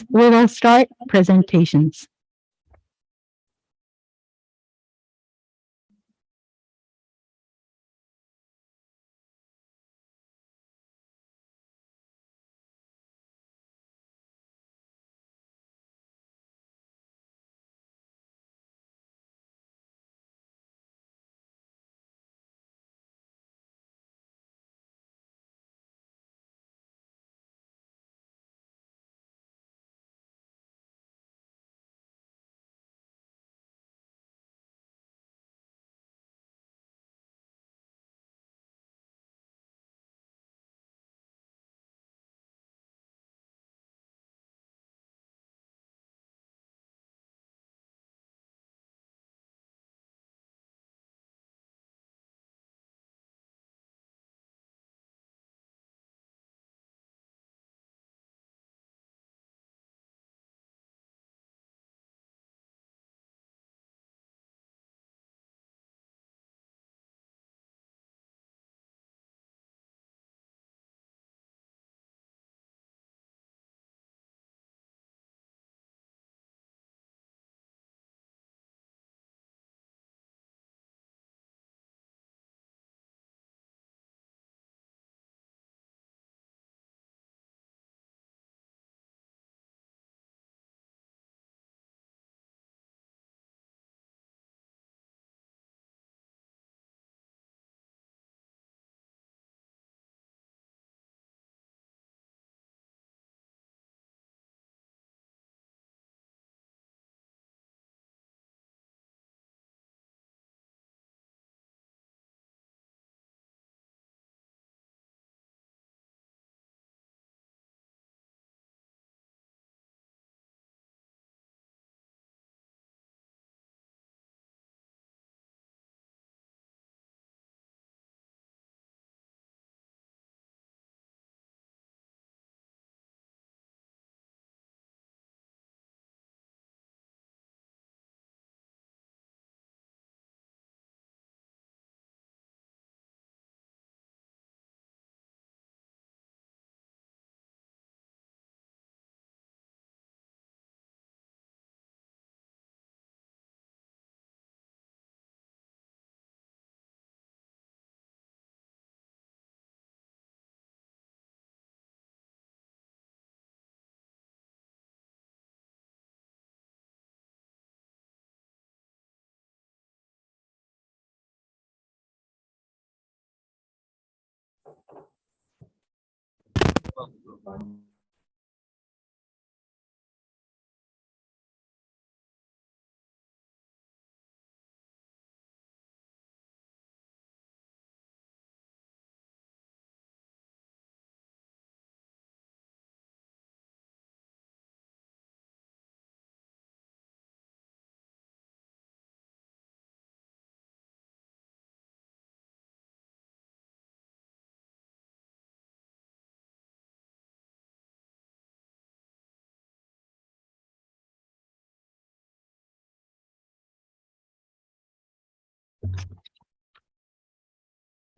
we will start presentations.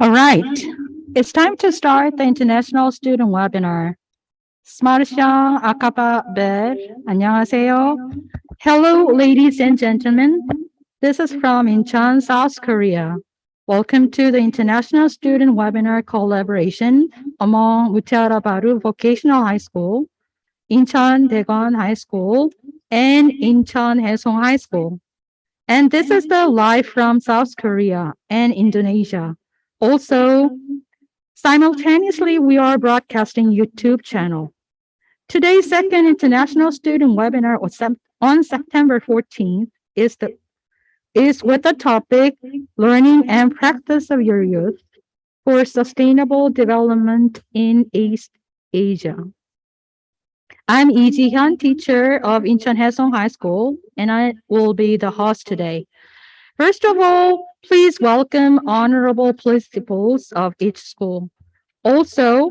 All right, it's time to start the International Student Webinar. 스마르샹 아카바벨 안녕하세요. Hello, ladies and gentlemen. This is from Incheon, South Korea. Welcome to the International Student Webinar collaboration among Mutiara Vocational High School, Incheon Daegun High School, and Incheon Haesong High School. And this is the live from South Korea and Indonesia. Also, simultaneously, we are broadcasting YouTube channel. Today's second international student webinar on September 14th is with the topic Learning and Practice of Your Youth for Sustainable Development in East Asia. I'm Lee Ji-hyun, teacher of Incheon Haesong High School, and I will be the host today. First of all, please welcome honorable principals of each school. Also,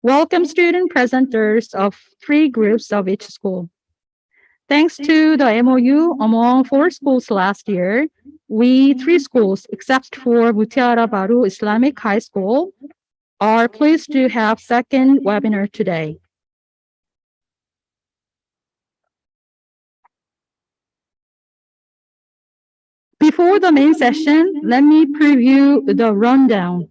welcome student presenters of 3 groups of each school. Thanks to the MOU among 4 schools last year, we 3 schools, except for Mutiara Baru Islamic High School, are pleased to have second webinar today. Before the main session, let me preview the rundown.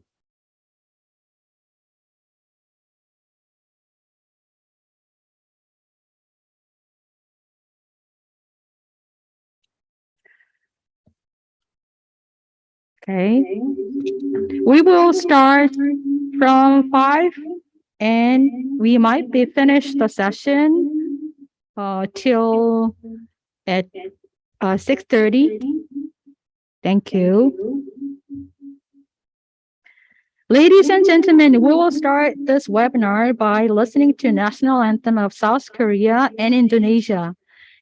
Okay. We will start from 5 and we might be finished the session till at 6:30. Thank you. Ladies and gentlemen, we will start this webinar by listening to national anthem of South Korea and Indonesia.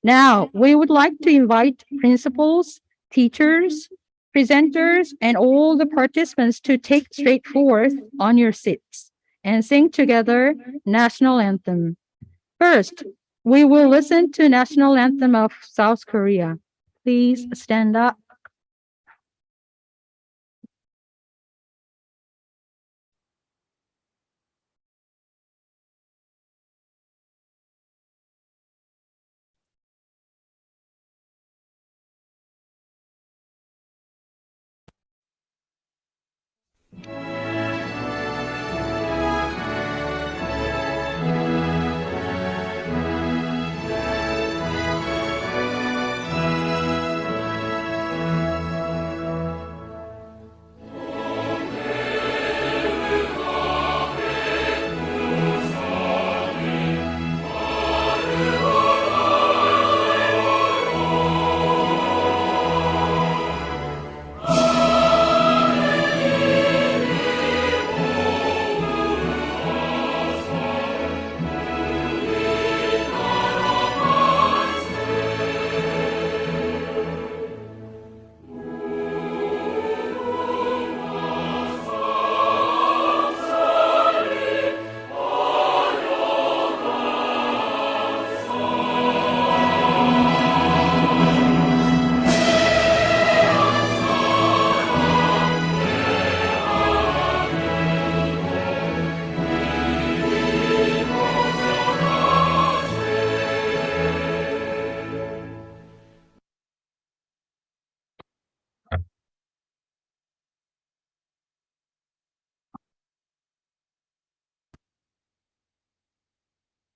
Now, we would like to invite principals, teachers, presenters, and all the participants to take straight forth on your seats and sing together national anthem. First, we will listen to national anthem of South Korea. Please stand up.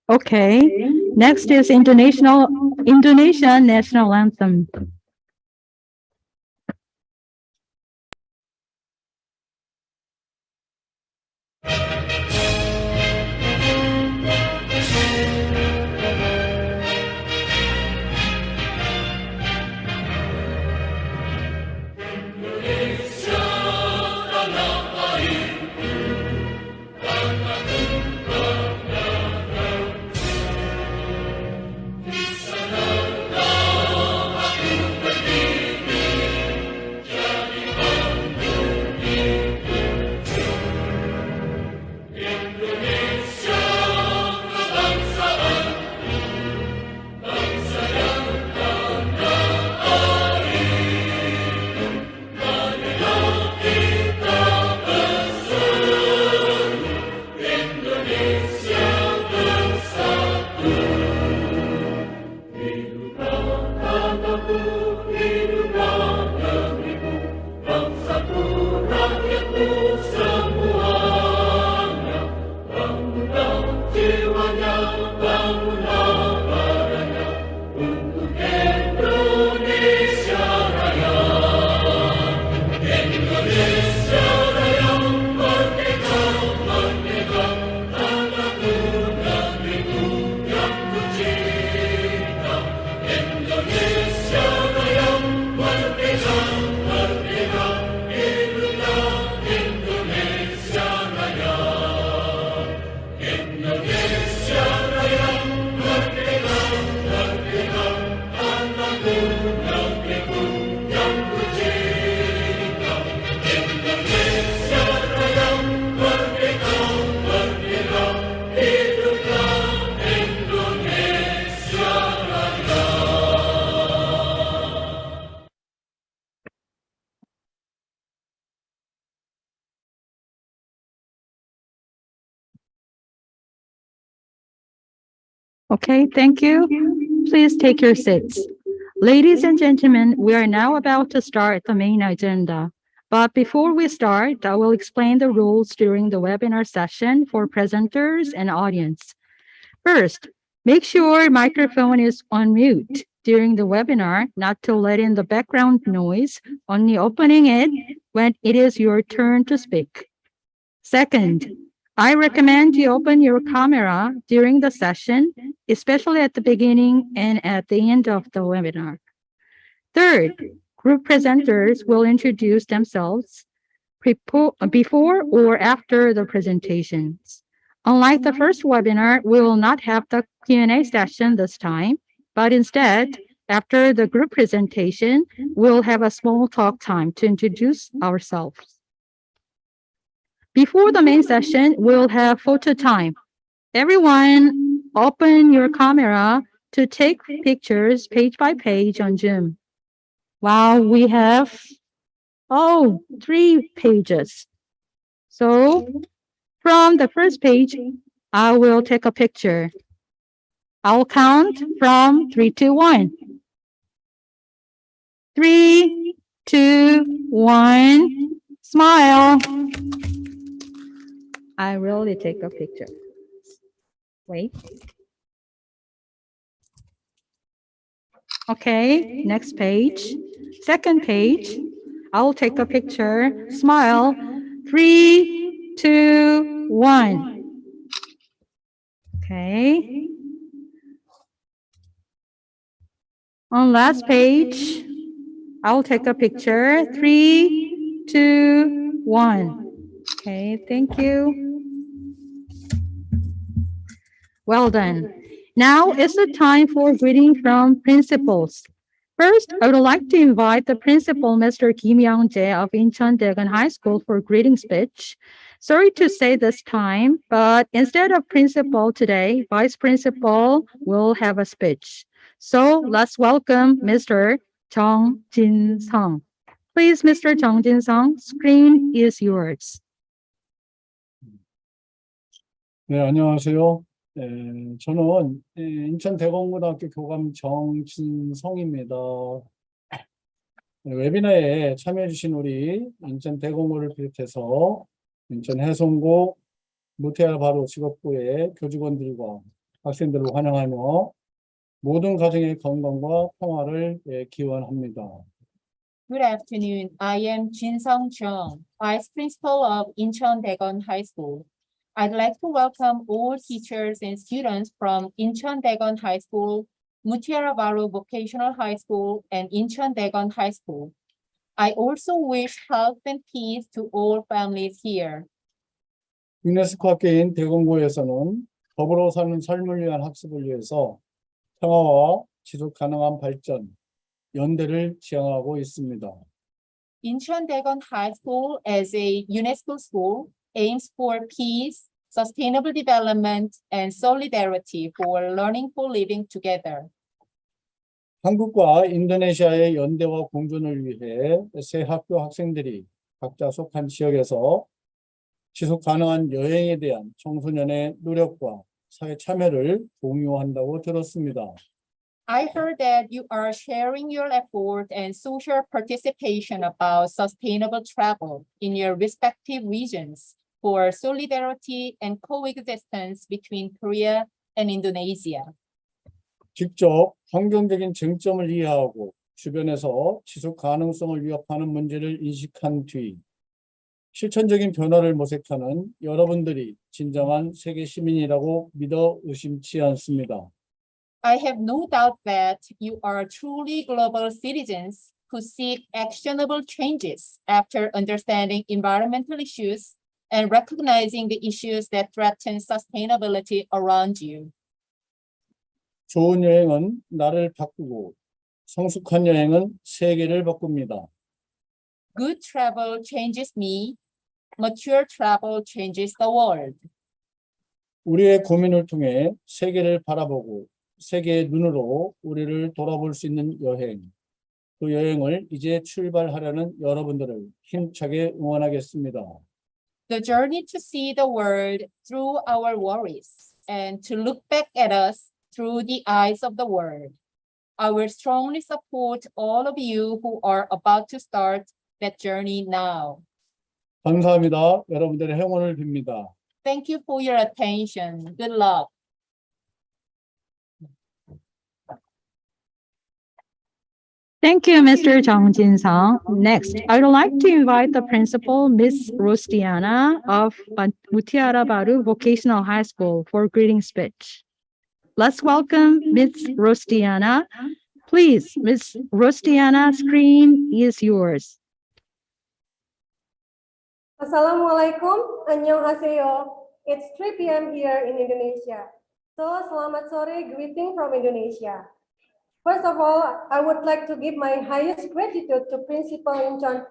Okay. Next is Indonesia national anthem. Okay, thank you. Please take your seats. Ladies and gentlemen, we are now about to start the main agenda. But before we start, I will explain the rules during the webinar session for presenters and audience. First, make sure microphone is on mute during the webinar, not to let in the background noise, only opening it when it is your turn to speak. Second, I recommend you open your camera during the session, especially at the beginning and at the end of the webinar. Third, group presenters will introduce themselves before or after the presentations. Unlike the first webinar, we will not have the Q&A session this time, but instead, after the group presentation, we'll have a small talk time to introduce ourselves. Before the main session, we'll have photo time. Everyone, open your camera to take pictures page by page on Zoom. Wow, we have, 3 pages. So from the first page, I will take a picture. I'll count from 3 to 1. 3, 2, 1, smile. I really take a picture. Wait. Okay, next page. Second page. I'll take a picture. Smile. 3, 2, 1. Okay. On last page, I'll take a picture. 3, 2, 1. Okay, thank you. Well done. Now is the time for greeting from principals. First, I would like to invite the principal, Mr. Kim Young-jae of Incheon Daegun High School for greeting speech. Sorry to say this time, but instead of principal today, vice principal will have a speech. So let's welcome Mr. Jung Jin-sung. Please, Mr. Jung Jin-sung, screen is yours. 네, 안녕하세요. 저는 인천대공고등학교 교감 정진성입니다. 웨비나에 참여해주신 우리 인천대공고를 비롯해서 인천 해송고 무태아 바로 직업부의 교직원들과 학생들을 환영하며 모든 가정의 건강과 평화를 기원합니다. Good afternoon. I am Jin-sung Chung, Vice Principal of Incheon Daegun High School. I'd like to welcome all teachers and students from Incheon Daegun High School, Mutiara Vocational High School, and Incheon Daegun High School. I also wish health and peace to all families here. 유네스코 학교인 대공고에서는 더불어 사는 삶을 위한 학습을 위해서 평화와 지속 가능한 발전, 연대를 지향하고 있습니다. Incheon Daegun High School, as a UNESCO school, aims for peace, sustainable development, and solidarity for learning for living together. 한국과 인도네시아의 연대와 공존을 위해 새 학교 학생들이 각자 속한 지역에서 지속 가능한 여행에 대한 청소년의 노력과 사회 참여를 공유한다고 들었습니다. I heard that you are sharing your effort and social participation about sustainable travel in your respective regions for solidarity and coexistence between Korea and Indonesia. 직접 환경적인 쟁점을 이해하고 주변에서 지속 가능성을 위협하는 문제를 인식한 뒤 실천적인 변화를 모색하는 여러분들이 진정한 세계 시민이라고 믿어 의심치 않습니다. I have no doubt that you are truly global citizens who seek actionable changes after understanding environmental issues and recognizing the issues that threaten sustainability around you. 좋은 여행은 나를 바꾸고 성숙한 여행은 세계를 바꿉니다. Good travel changes me. Mature travel changes the world. 우리의 고민을 통해 세계를 바라보고 세계의 눈으로 우리를 돌아볼 수 있는 여행, 그 여행을 이제 출발하려는 여러분들을 힘차게 응원하겠습니다. The journey to see the world through our worries and to look back at us through the eyes of the world. I will strongly support all of you who are about to start that journey now. 감사합니다. 여러분들의 행운을 빕니다. Thank you for your attention. Good luck. Thank you, Mr. Jung Jin-sung. Next, I would like to invite the principal, Ms. Rostiana of Mutiara Vocational High School for greeting speech. Let's welcome Ms. Rostiana. Please, Ms. Rostiana, screen is yours. Assalamualaikum, annyeonghaseyo. It's 3 p.m. here in Indonesia. So, selamat sore, greeting from Indonesia. First of all, I would like to give my highest gratitude to Principal Incheon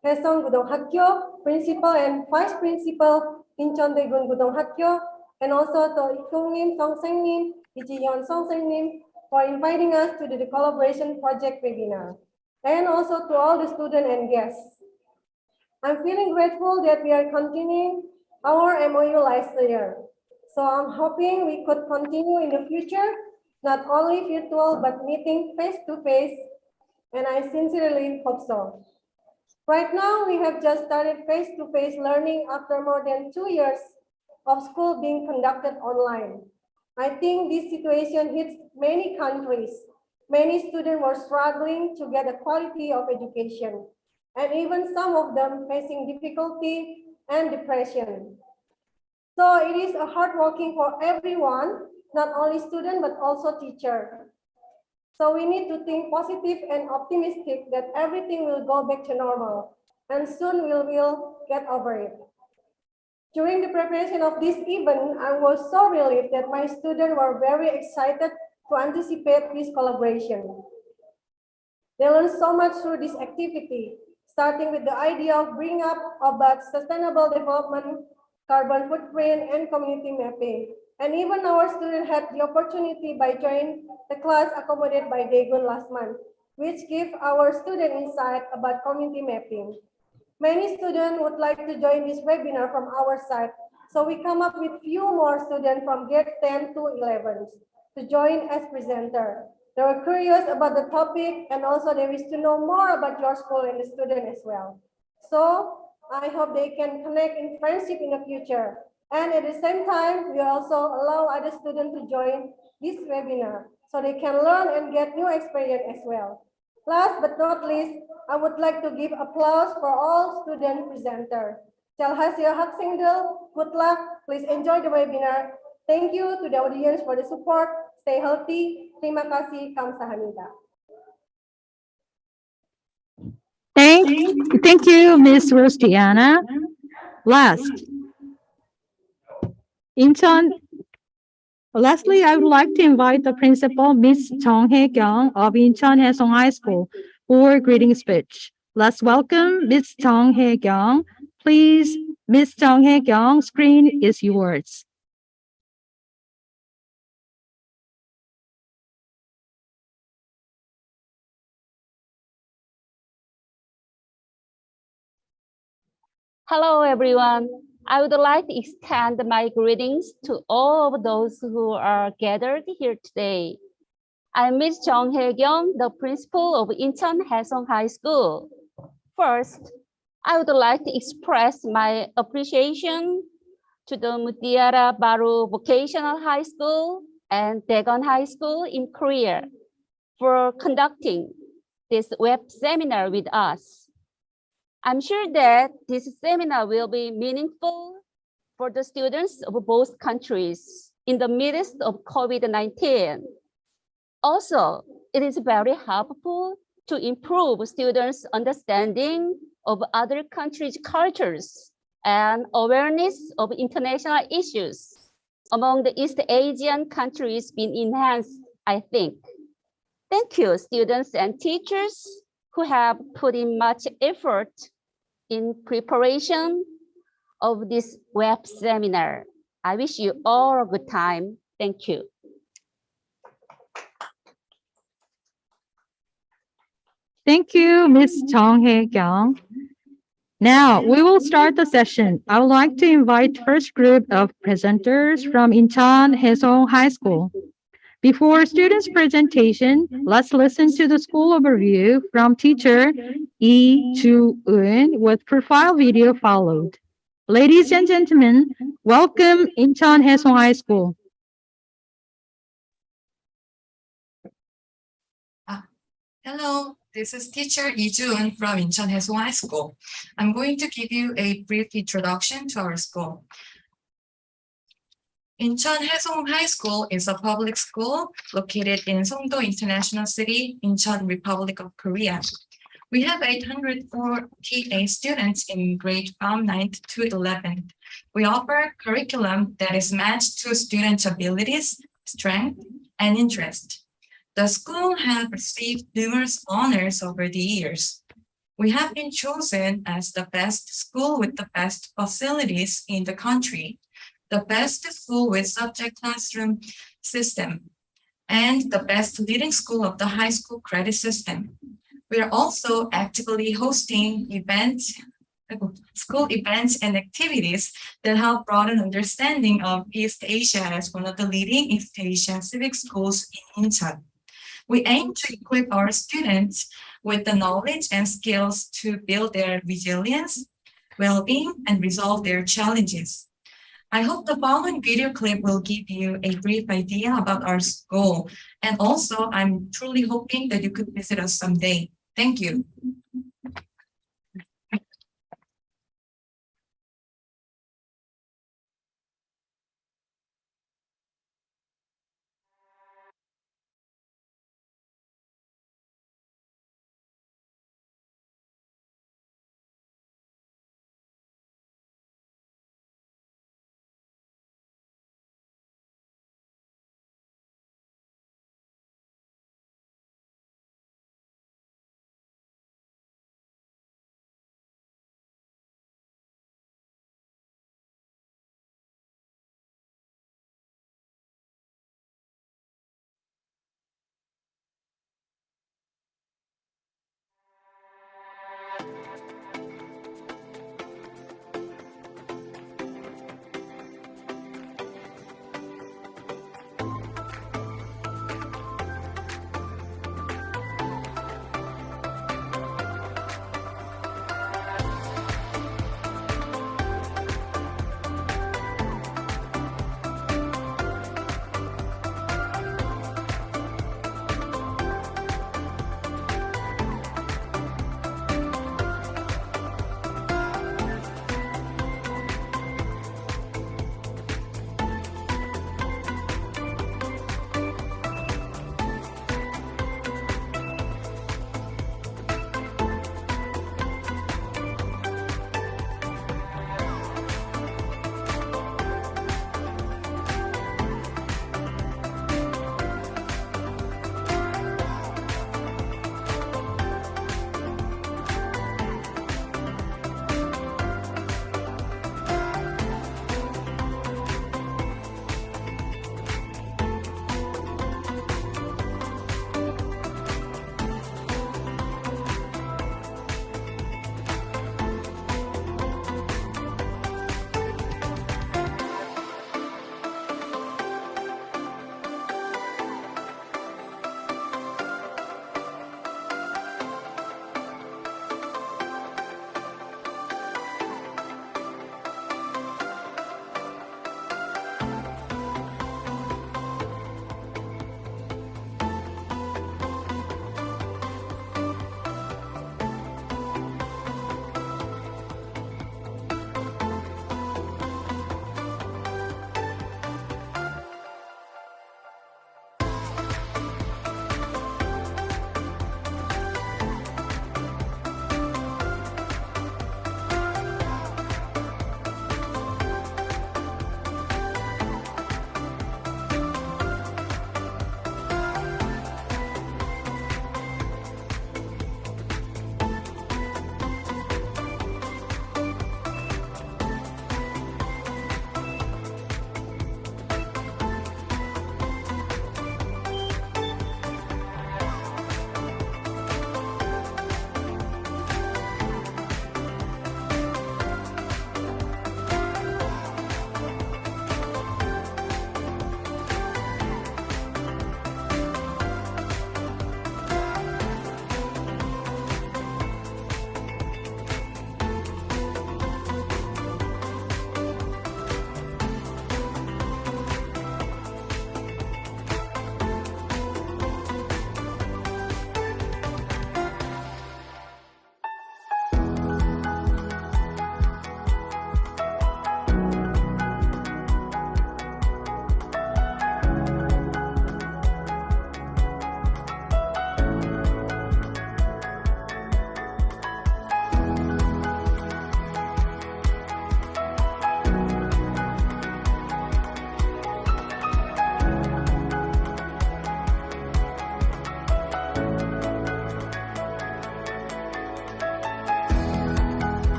Haesong Hakyo, Principal and Vice Principal Incheon Daegun Hakyo, and also to Ikungnim Songseungnim, Ijiyeon Songseungnim for inviting us to the collaboration project webinar, and also to all the students and guests. I'm feeling grateful that we are continuing our MOU last year. So I'm hoping we could continue in the future, not only virtual, but meeting face-to-face, and I sincerely hope so. Right now, we have just started face-to-face learning after more than 2 years of school being conducted online. I think this situation hits many countries. Many students were struggling to get a quality of education, and even some of them facing difficulty and depression. So it is a hard working for everyone, not only student, but also teacher. So we need to think positive and optimistic that everything will go back to normal, and soon we will get over it. During the preparation of this event, I was so relieved that my students were very excited to anticipate this collaboration. They learned so much through this activity, starting with the idea of bringing up about sustainable development, carbon footprint, and community mapping. And even our students had the opportunity by joining the class accommodated by Daegun last month, which gave our student insight about community mapping. Many students would like to join this webinar from our side, so we come up with few more students from grade 10 to 11 to join as presenter. They were curious about the topic, and also they wish to know more about your school and the student as well. So I hope they can connect in friendship in the future. And at the same time, we also allow other students to join this webinar so they can learn and get new experience as well. Last but not least, I would like to give applause for all student presenters. Jalhasil Haksingdel, good luck. Please enjoy the webinar. Thank you to the audience for the support. Stay healthy. Terima kasih. Kamsahamnida. Thank you, Ms. Rostiana. Lastly, I would like to invite the principal, Ms. Jung Hae-kyung of Incheon Haesong High School for greeting speech. Let's welcome Ms. Jung Hae-kyung. Please, Ms. Jung Hae-kyung, screen is yours. Hello, everyone. I would like to extend my greetings to all of those who are gathered here today. I'm Ms. Jung Hae-kyung, the principal of Incheon Haesong High School. First, I would like to express my appreciation to the Mutiara Vocational High School and Daegun High School in Korea for conducting this web seminar with us. I'm sure that this seminar will be meaningful for the students of both countries in the midst of COVID-19. Also, it is very helpful to improve students' understanding of other countries' cultures and awareness of international issues among the East Asian countries being enhanced, I think. Thank you, students and teachers who have put in much effort in preparation of this web seminar. I wish you all a good time. Thank you. Thank you, Ms. Jung Hae-kyung. Now, we will start the session. I would like to invite first group of presenters from Incheon Haesong High School. Before students' presentation, let's listen to the school overview from teacher Lee Ju-eun with profile video followed. Ladies and gentlemen, welcome Incheon Haesong High School. Hello, this is teacher Lee Jun from Incheon Haesong High School. I'm going to give you a brief introduction to our school. Incheon Haesong High School is a public school located in Songdo International City, Incheon, Republic of Korea. We have 848 students in grade from 9th to 11th. We offer curriculum that is matched to students' abilities, strength, and interest. The school has received numerous honors over the years. We have been chosen as the best school with the best facilities in the country, the best school with subject classroom system, and the best leading school of the high school credit system. We are also actively hosting school events and activities that help broaden understanding of East Asia as one of the leading East Asian civic schools in Incheon. We aim to equip our students with the knowledge and skills to build their resilience, well-being, and resolve their challenges. I hope the following video clip will give you a brief idea about our school. And also, I'm truly hoping that you could visit us someday. Thank you.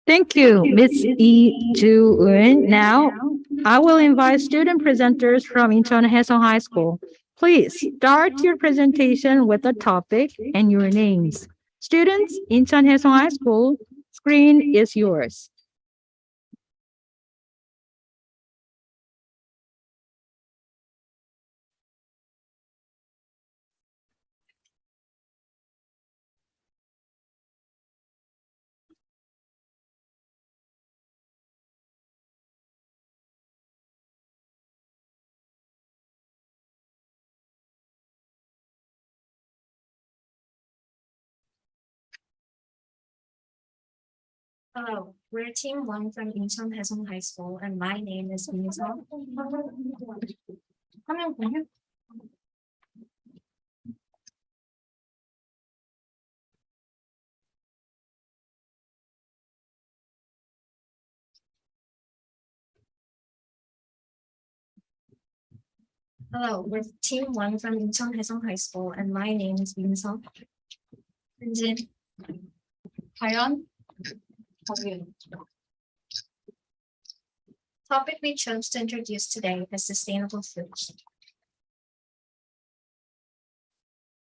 Thank you, Ms. Lee Ju-eun. Now, I will invite student presenters from Incheon Haesong High School. Please start your presentation with the topic and your names. Students, Incheon Haesong High School, screen is yours. Hello, we're Team 1 from Incheon Haesong High School, and my name is Incheon. Hello, we're Team 1 from Incheon Haesong High School, and my name is Incheon. Jin, Hayeon, Daegun. Topic we chose to introduce today is sustainable food.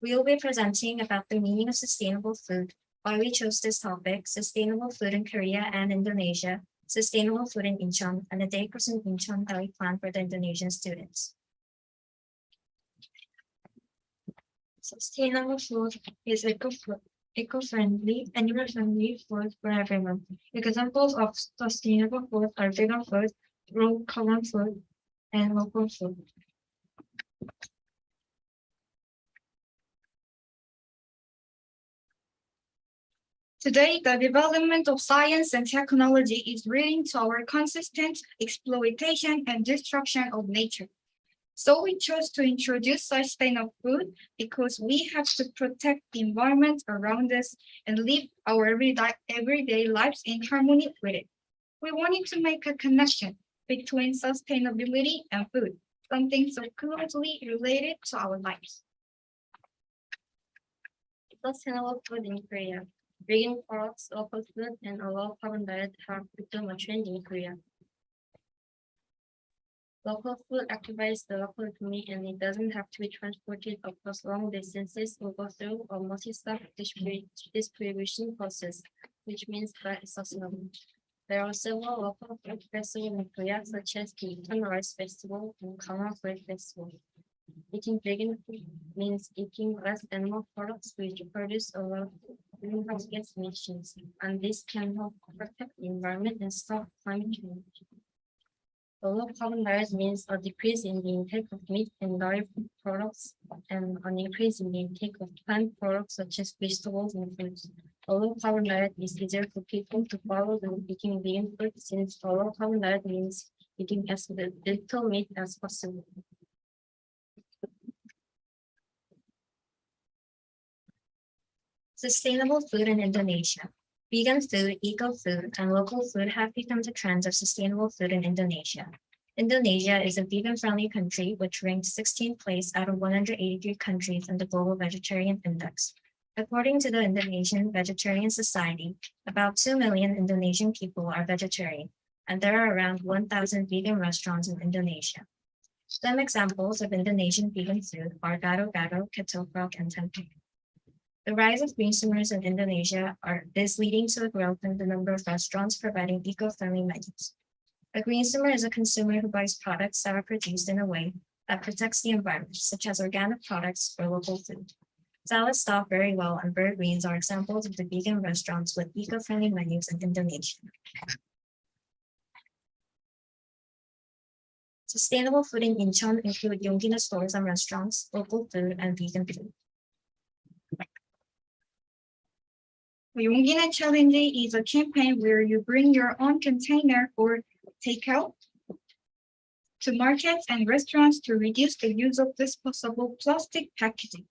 We will be presenting about the meaning of sustainable food, why we chose this topic, sustainable food in Korea and Indonesia, sustainable food in Incheon, and the day course in Incheon that we plan for the Indonesian students. Sustainable food is eco-friendly and eco-friendly food for everyone. Examples of sustainable food are vegan food, low carbon food, and local food. Today, the development of science and technology is leading to our consistent exploitation and destruction of nature. So we chose to introduce sustainable food because we have to protect the environment around us and live our everyday lives in harmony with it. We wanted to make a connection between sustainability and food, something so closely related to our lives. Sustainable food in Korea. Vegan products, local food, and a low carbon diet have become a trend in Korea. Local food activates the local economy and it doesn't have to be transported across long distances or go through a multi-step distribution process, which means that it's sustainable. There are several local food festivals in Korea, such as the Incheon Rice Festival and Gangwon Food Festival. Eating vegan food means eating less animal products which produce a lot of greenhouse gas emissions, and this can help protect the environment and stop climate change. A low carbon diet means a decrease in the intake of meat and dairy products and an increase in the intake of plant products such as vegetables and fruits. A low carbon diet is easier for people to follow than eating vegan food since a low carbon diet means eating as little meat as possible. Sustainable food in Indonesia. Vegan food, eco food, and local food have become the trends of sustainable food in Indonesia. Indonesia is a vegan-friendly country which ranked 16th place out of 183 countries in the Global Vegetarian Index. According to the Indonesian Vegetarian Society, about 2 million Indonesian people are vegetarian, and there are around 1,000 vegan restaurants in Indonesia. Some examples of Indonesian vegan food are gado-gado, ketoprak, and tempeh. The rise of consumers in Indonesia is leading to a growth in the number of restaurants providing eco-friendly menus. A consumer is a consumer who buys products that are produced in a way that protects the environment, such as organic products or local food. Salads stop very well, and bird greens are examples of the vegan restaurants with eco-friendly menus in Indonesia. Sustainable food in Incheon include Yongina stores and restaurants, local food, and vegan food. Yongina Challenge is a campaign where you bring your own container or takeout to markets and restaurants to reduce the use of disposable plastic packaging.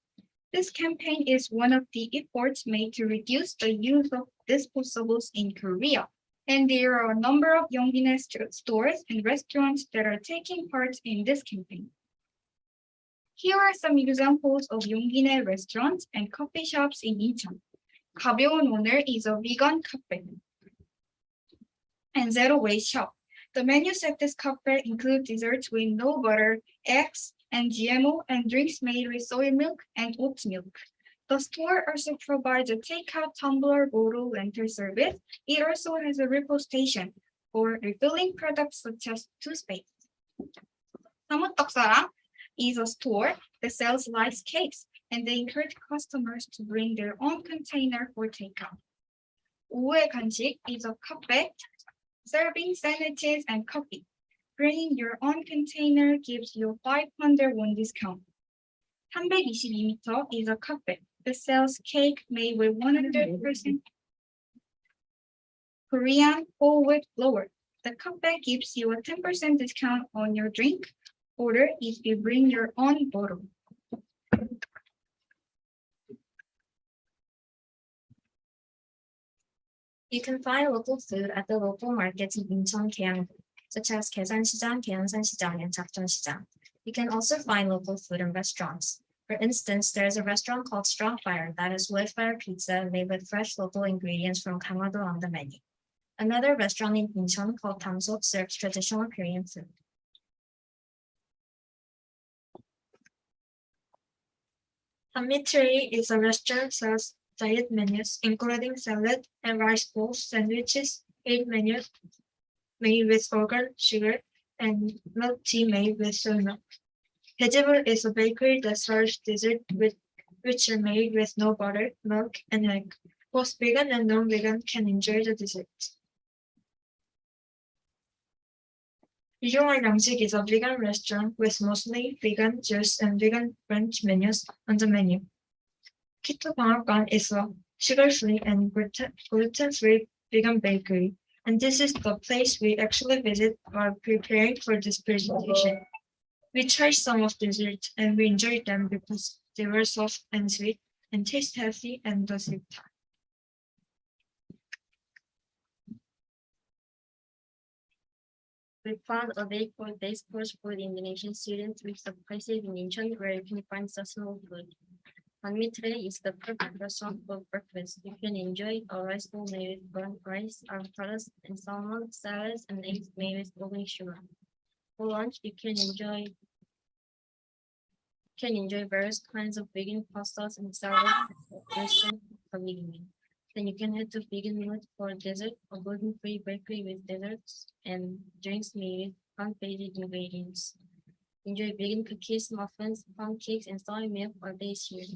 This campaign is one of the efforts made to reduce the use of disposables in Korea. And there are a number of Yongina stores and restaurants that are taking part in this campaign. Here are some examples of Yongina restaurants and coffee shops in Incheon. 가벼운 오늘 is a vegan cafe. and zero waste shop. The menus at this cafe include desserts with no butter, eggs, and GMO, and drinks made with soy milk and oat milk. The store also provides a takeout tumbler bottle rental service. It also has a refill station for refilling products such as toothpaste. 사무떡사랑 is a store that sells rice cakes, and they encourage customers to bring their own container for takeout. 오후의 간식 is a cafe serving sandwiches and coffee. Bringing your own container gives you a 500 won discount. 322m is a cafe that sells cake made with 100% Korean whole wheat flour. The cafe gives you a 10% discount on your drink order if you bring your own bottle. You can find local food at the local markets in Incheon, Daegun, such as 계산시장, 계양산시장, and 작전시장. You can also find local food in restaurants. For instance, there is a restaurant called Strong Fire that has wood fire pizza made with fresh local ingredients from Gangwon-do on the menu. Another restaurant in Incheon called Damsok serves traditional Korean food. Mutiara is a restaurant that sells diet menus, including salad and rice bowls, sandwiches, 8 menus made with organ, sugar, and milk tea made with soy milk. Vegetable is a bakery that serves dessert which are made with no butter, milk, and egg. Both vegan and non-vegan can enjoy the dessert. 유종할 양식 is a vegan restaurant with mostly vegan juice and vegan brunch menus on the menu. Keto 방앗간 is a sugar-free and gluten-free vegan bakery, and this is the place we actually visit while preparing for this presentation. We tried some of the desserts and we enjoyed them because they were soft and sweet and taste healthy and the same time. We found a day for days course for the Indonesian students with the places in Incheon where you can find sustainable food. Mutiara is the perfect restaurant for breakfast. You can enjoy a rice bowl made with burnt rice, avocados, and salmon, salads, and eggs made with organic sugar. For lunch, you can enjoy various kinds of vegan pastas and salads restaurant for vegan. Then you can head to vegan meat for dessert, a gluten-free bakery with desserts and drinks made with plant-based ingredients. Enjoy vegan cookies, muffins, pancakes, and soy milk all day here.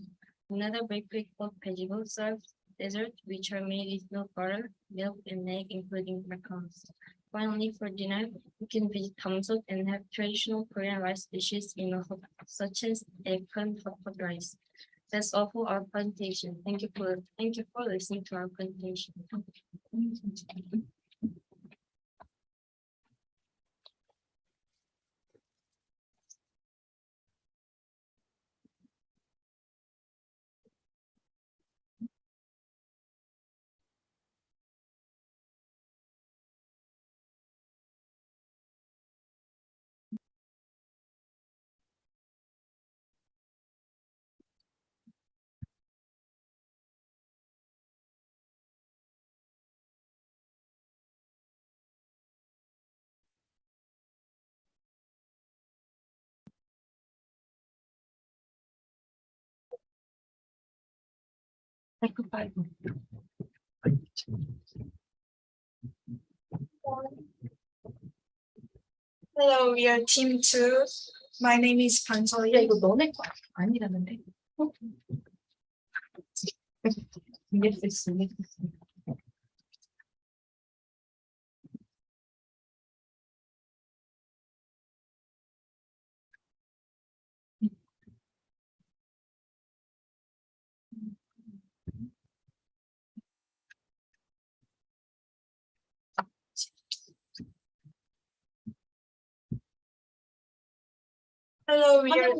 Another bakery called Vegetable serves desserts which are made with no butter, milk, and egg, including macarons. Finally, for dinner, you can visit Damsok and have traditional Korean rice dishes in a hot, such as Daegun hot pot rice. That's all for our presentation. Thank you for listening to our presentation. Hello, we are team 2. My name is Pansoya. 이거 너네 거 아니라는데? Yes. Hello, we are.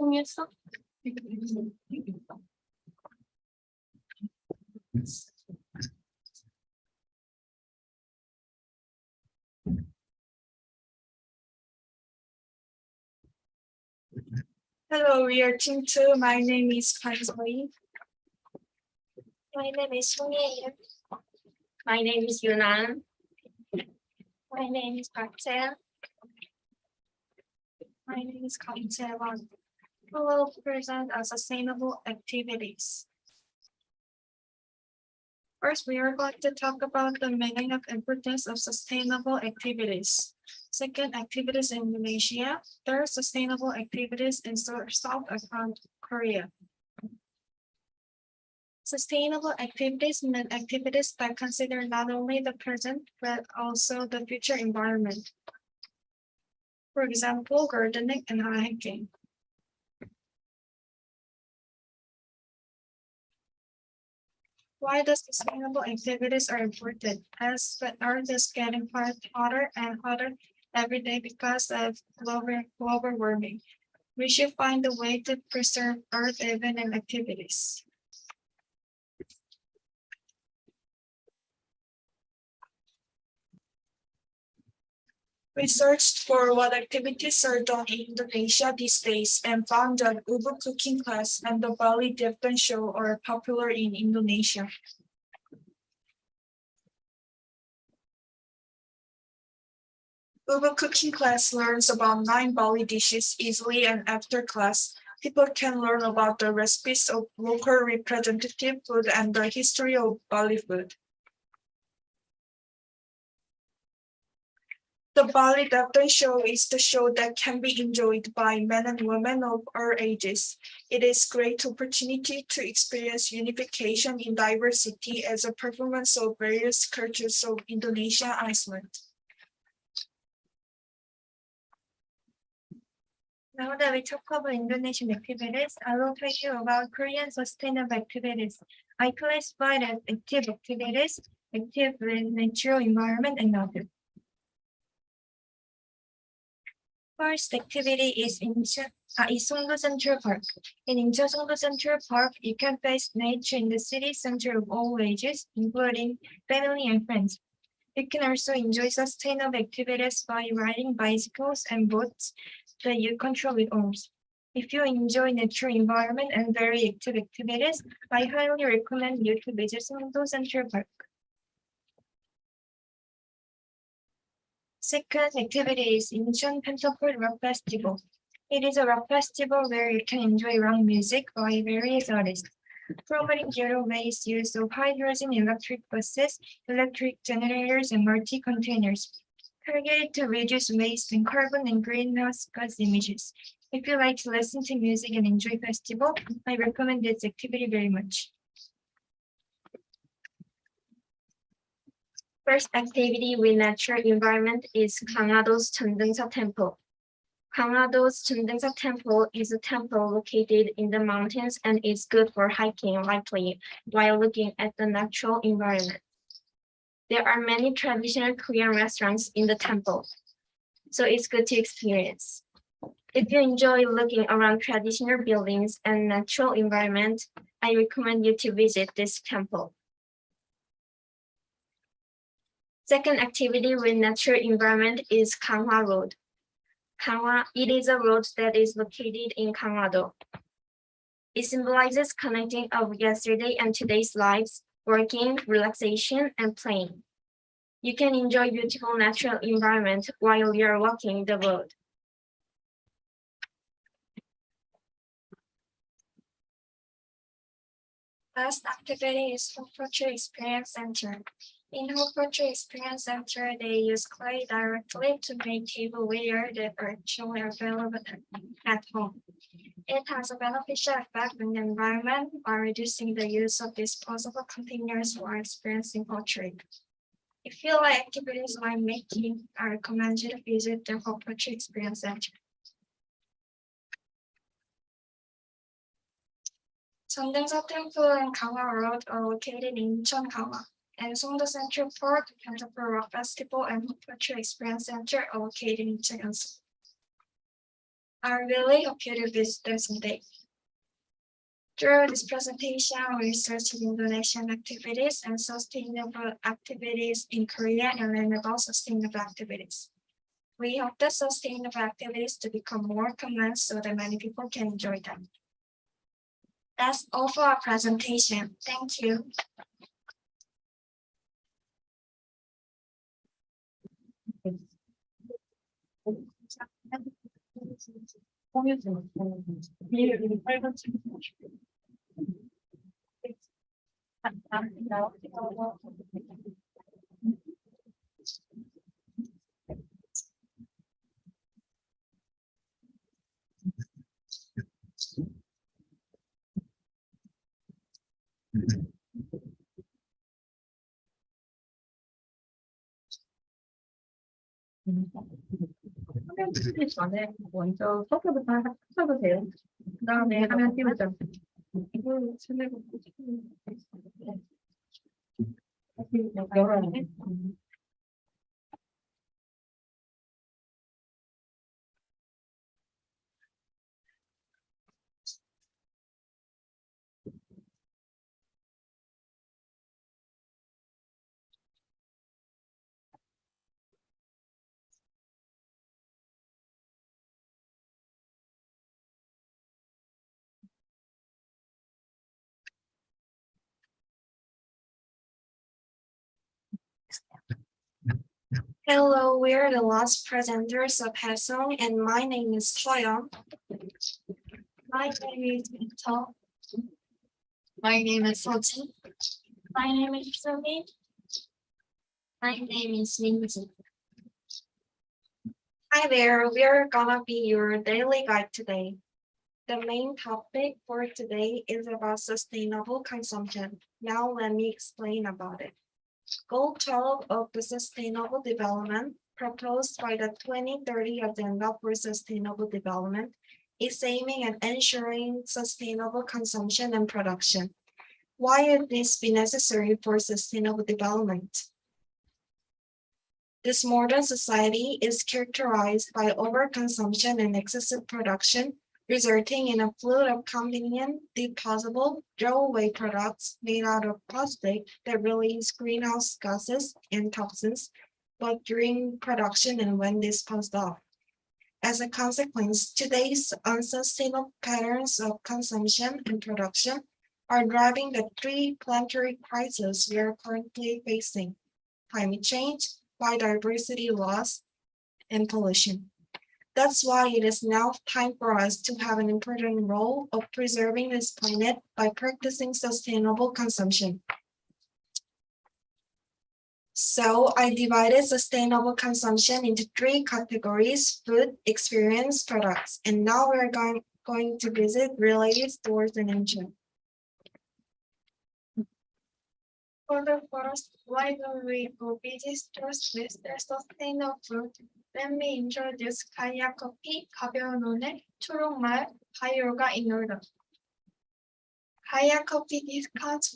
Hello, we are team 2. My name is Pansoy. My name is Sungye. My name is Yunan. My name is Park. My name is Kang Jae-won. Who will present our sustainable activities. First, we are going to talk about the meaning of importance of sustainable activities. Second, activities in Indonesia. Third, sustainable activities in South Korea. Sustainable activities mean activities that consider not only the present, but also the future environment. For example, gardening and hiking. Why the sustainable activities are important? As the earth is getting hotter and hotter every day because of global warming. We should find a way to preserve earth even in activities. We searched for what activities are done in Indonesia these days and found that Uber cooking class and the Bali Daegun show are popular in Indonesia. Uber cooking class learns about 9 Bali dishes easily, and after class, people can learn about the recipes of local representative food and the history of Bali food. The Bali Daegun show is the show that can be enjoyed by men and women of all ages. It is a great opportunity to experience unification in diversity as a performance of various cultures of Indonesia and Iceland. Now that we talk about Indonesian activities, I will tell you about Korean sustainable activities. I classify as active activities, active with natural environment, and other. First activity is Songdo Central Park. In Incheon Songdo Central Park, you can face nature in the city center of all ages, including family and friends. You can also enjoy sustainable activities by riding bicycles and boats that you control with arms. If you enjoy natural environment and very active activities, I highly recommend you to visit Songdo Central Park. Second activity is Incheon Pentacle Rock Festival. It is a rock festival where you can enjoy rock music by various artists, promoting zero waste use of hydrogen electric buses, electric generators, and multi-containers, targeted to reduce waste and carbon and greenhouse gas emissions. If you like to listen to music and enjoy festival, I recommend this activity very much. First activity with natural environment is Gangwado's Jeondeungsa Temple. Gangwado's Jeondeungsa Temple is a temple located in the mountains and is good for hiking lightly while looking at the natural environment. There are many traditional Korean restaurants in the temple, so it's good to experience. If you enjoy looking around traditional buildings and natural environment, I recommend you to visit this temple. Second activity with natural environment is Ganghwa Road. It is a road that is located in Gangwado. It symbolizes connecting of yesterday and today's lives, working, relaxation, and playing. You can enjoy beautiful natural environment while you're walking the road. Last activity is Home Culture Experience Center. In Home Culture Experience Center, they use clay directly to make tableware that are actually available at home. It has a beneficial effect on the environment by reducing the use of disposable containers while experiencing pottery. If you like activities like making, I recommend you to visit the Home Culture Experience Center. Jeondeungsa Temple and Ganghwa Road are located in Incheon, Ganghwa, and Songdo Central Park, Pentacle Rock Festival, and Home Culture Experience Center are located in Incheon. I really hope you to visit them someday. Through this presentation, we researched Indonesian activities and sustainable activities in Korea and learned about sustainable activities. We hope the sustainable activities to become more common so that many people can enjoy them. That's all for our presentation. Thank you. 화면 찍기 전에 먼저 소개부터 하셔보세요. 그 다음에 화면 띄우죠. 이걸 설명해보고 열어야 돼. Hello, we are the last presenters of Haesong, and my name is Choyeon. My name is Incheon. My name is Seojin. My name is Seomin. My name is Minji. Hi there, we are gonna be your daily guide today. The main topic for today is about sustainable consumption. Now let me explain about it. Goal 12 of the Sustainable Development proposed by the 2030 Agenda for Sustainable Development is aiming at ensuring sustainable consumption and production. Why would this be necessary for sustainable development? This modern society is characterized by overconsumption and excessive production, resulting in a flood of convenient, disposable, throwaway products made out of plastic that release greenhouse gases and toxins, but during production and when disposed of. As a consequence, today's unsustainable patterns of consumption and production are driving the three planetary crises we are currently facing: climate change, biodiversity loss, and pollution. That's why it is now time for us to have an important role of preserving this planet by practicing sustainable consumption. So I divided sustainable consumption into three categories: food, experience, products. And now we're going to visit related stores in Incheon. For the first, why don't we go visit stores with their sustainable food? Let me introduce 가야 커피, 가벼운 오늘, 초록말, 바이오가 in order. 가야 커피 discounts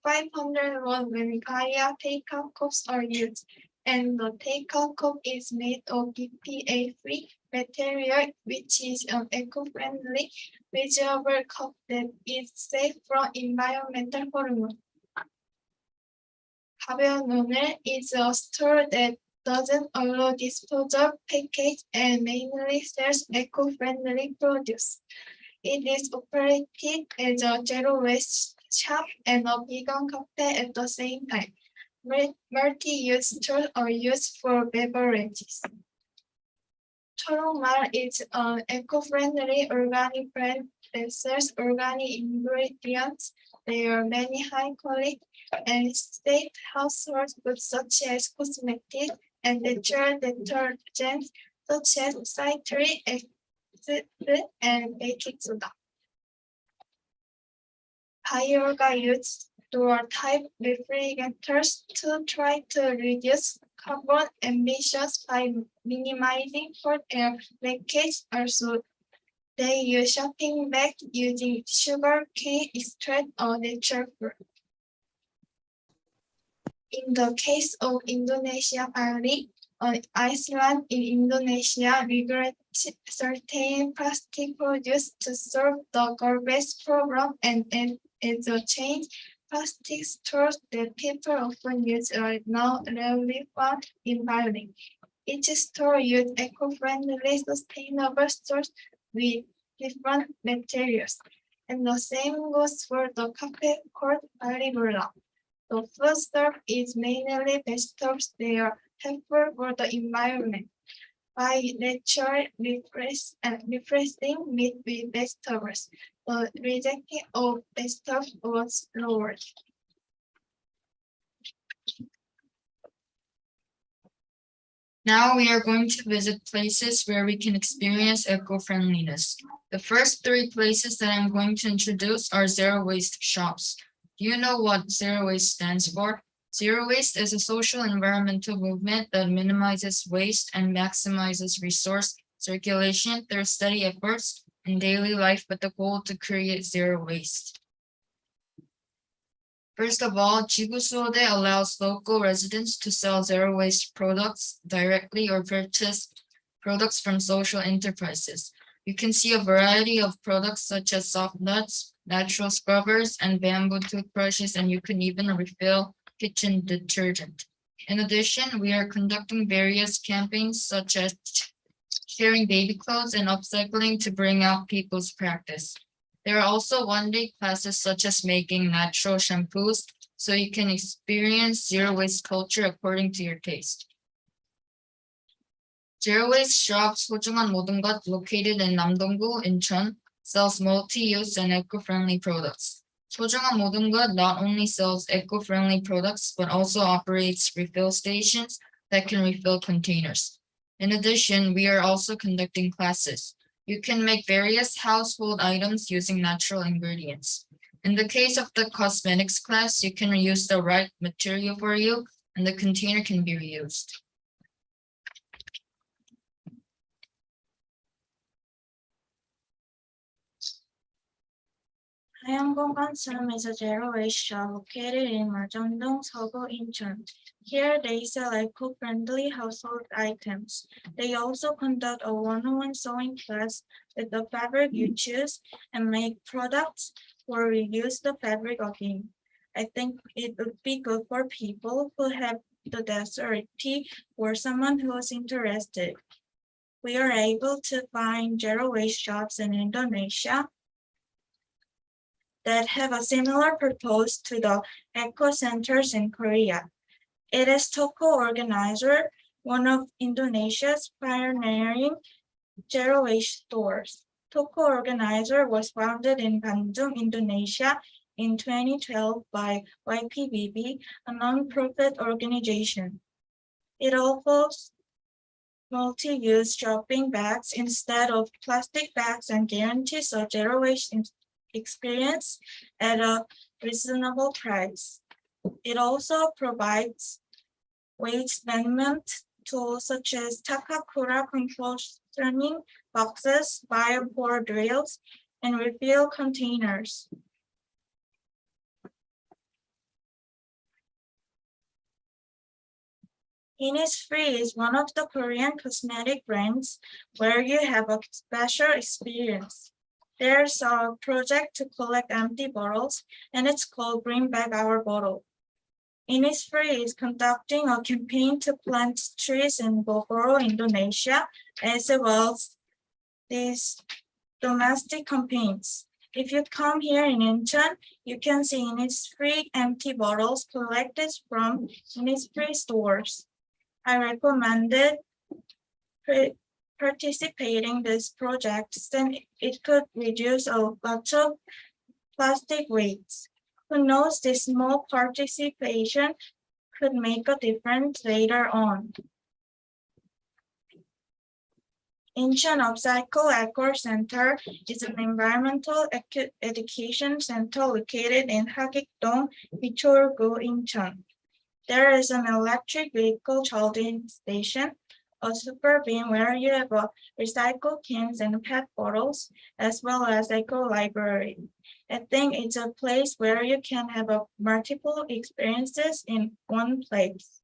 500 won when Gaia takeout cups are used, and the takeout cup is made of BPA-free material, which is an eco-friendly, reusable cup that is safe from environmental pollution. 가벼운 오늘 is a store that doesn't allow disposal, package, and mainly sells eco-friendly produce. It is operated as a zero-waste shop and a vegan cafe at the same time. Multi-use stores are used for beverages. 초록말 is an eco-friendly organic brand that sells organic ingredients. There are many high-quality and safe household goods such as cosmetics and natural detergents such as citric acid and baking soda. Bioga used dual-type refrigerators to try to reduce carbon emissions by minimizing hot air leakage. Also, they use shopping bags using sugar cane extract or natural fruit. In the case of Indonesia, Bali, an island in Indonesia, regulates certain plastic produce to solve the garbage problem, and as a change, plastic straws that people often use are now rarely found in Bali. Each store uses eco-friendly, sustainable straws with different materials, and the same goes for the cafe called Bali Bola. The food served is mainly vegetables. They are helpful for the environment. By nature, replacing meat with vegetables, the rejection of vegetables was lowered. Now we are going to visit places where we can experience eco-friendliness. The first three places that I'm going to introduce are zero waste shops. Do you know what zero waste stands for? Zero waste is a social environmental movement that minimizes waste and maximizes resource circulation through steady efforts in daily life with the goal to create zero waste. First of all, Jigusuode allows local residents to sell zero waste products directly or purchase products from social enterprises. You can see a variety of products such as soft nuts, natural scrubbers, and bamboo toothbrushes, and you can even refill kitchen detergent. In addition, we are conducting various campaigns such as sharing baby clothes and upcycling to bring out people's practice. There are also one-day classes such as making natural shampoos, so you can experience zero waste culture according to your taste. Zero waste shop 소중한 모든 것 located in Namdonggu, Incheon, sells multi-use and eco-friendly products. 소중한 모든 것 not only sells eco-friendly products, but also operates refill stations that can refill containers. In addition, we are also conducting classes. You can make various household items using natural ingredients. In the case of the cosmetics class, you can use the right material for you, and the container can be reused. 하양공간점 is a zero waste shop located in Marjeondong, Seogo, Incheon. Here they sell eco-friendly household items. They also conduct a one-on-one sewing class with the fabric you choose and make products or reuse the fabric again. I think it would be good for people who have the dexterity or someone who is interested. We are able to find zero waste shops in Indonesia that have a similar purpose to the eco centers in Korea. It is Toko Organizer, one of Indonesia's pioneering zero waste stores. Toko Organizer was founded in Bandung, Indonesia in 2012 by YPBB, a non-profit organization. It offers multi-use shopping bags instead of plastic bags and guarantees a zero waste experience at a reasonable price. It also provides waste management tools such as Takakura controlling boxes, biopore drills, and refill containers. Innisfree is one of the Korean cosmetic brands where you have a special experience. There's a project to collect empty bottles, and it's called Bring Back Our Bottle. Innisfree is conducting a campaign to plant trees in Bogor, Indonesia, as well as these domestic campaigns. If you come here in Incheon, you can see Innisfree empty bottles collected from Innisfree stores. I recommended participating in this project since it could reduce a lot of plastic waste. Who knows, this small participation could make a difference later on. Incheon Upcycle Eco Center is an environmental education center located in Hagik-dong, Micheolgu, Incheon. There is an electric vehicle charging station, a super bin where you have recycled cans and PET bottles, as well as eco library. I think it's a place where you can have multiple experiences in one place.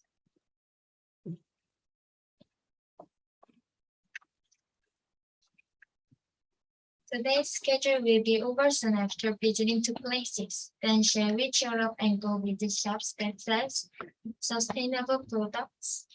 Today's schedule will be over soon after visiting two places. Then shall we cheer up and go visit shops that sells sustainable products?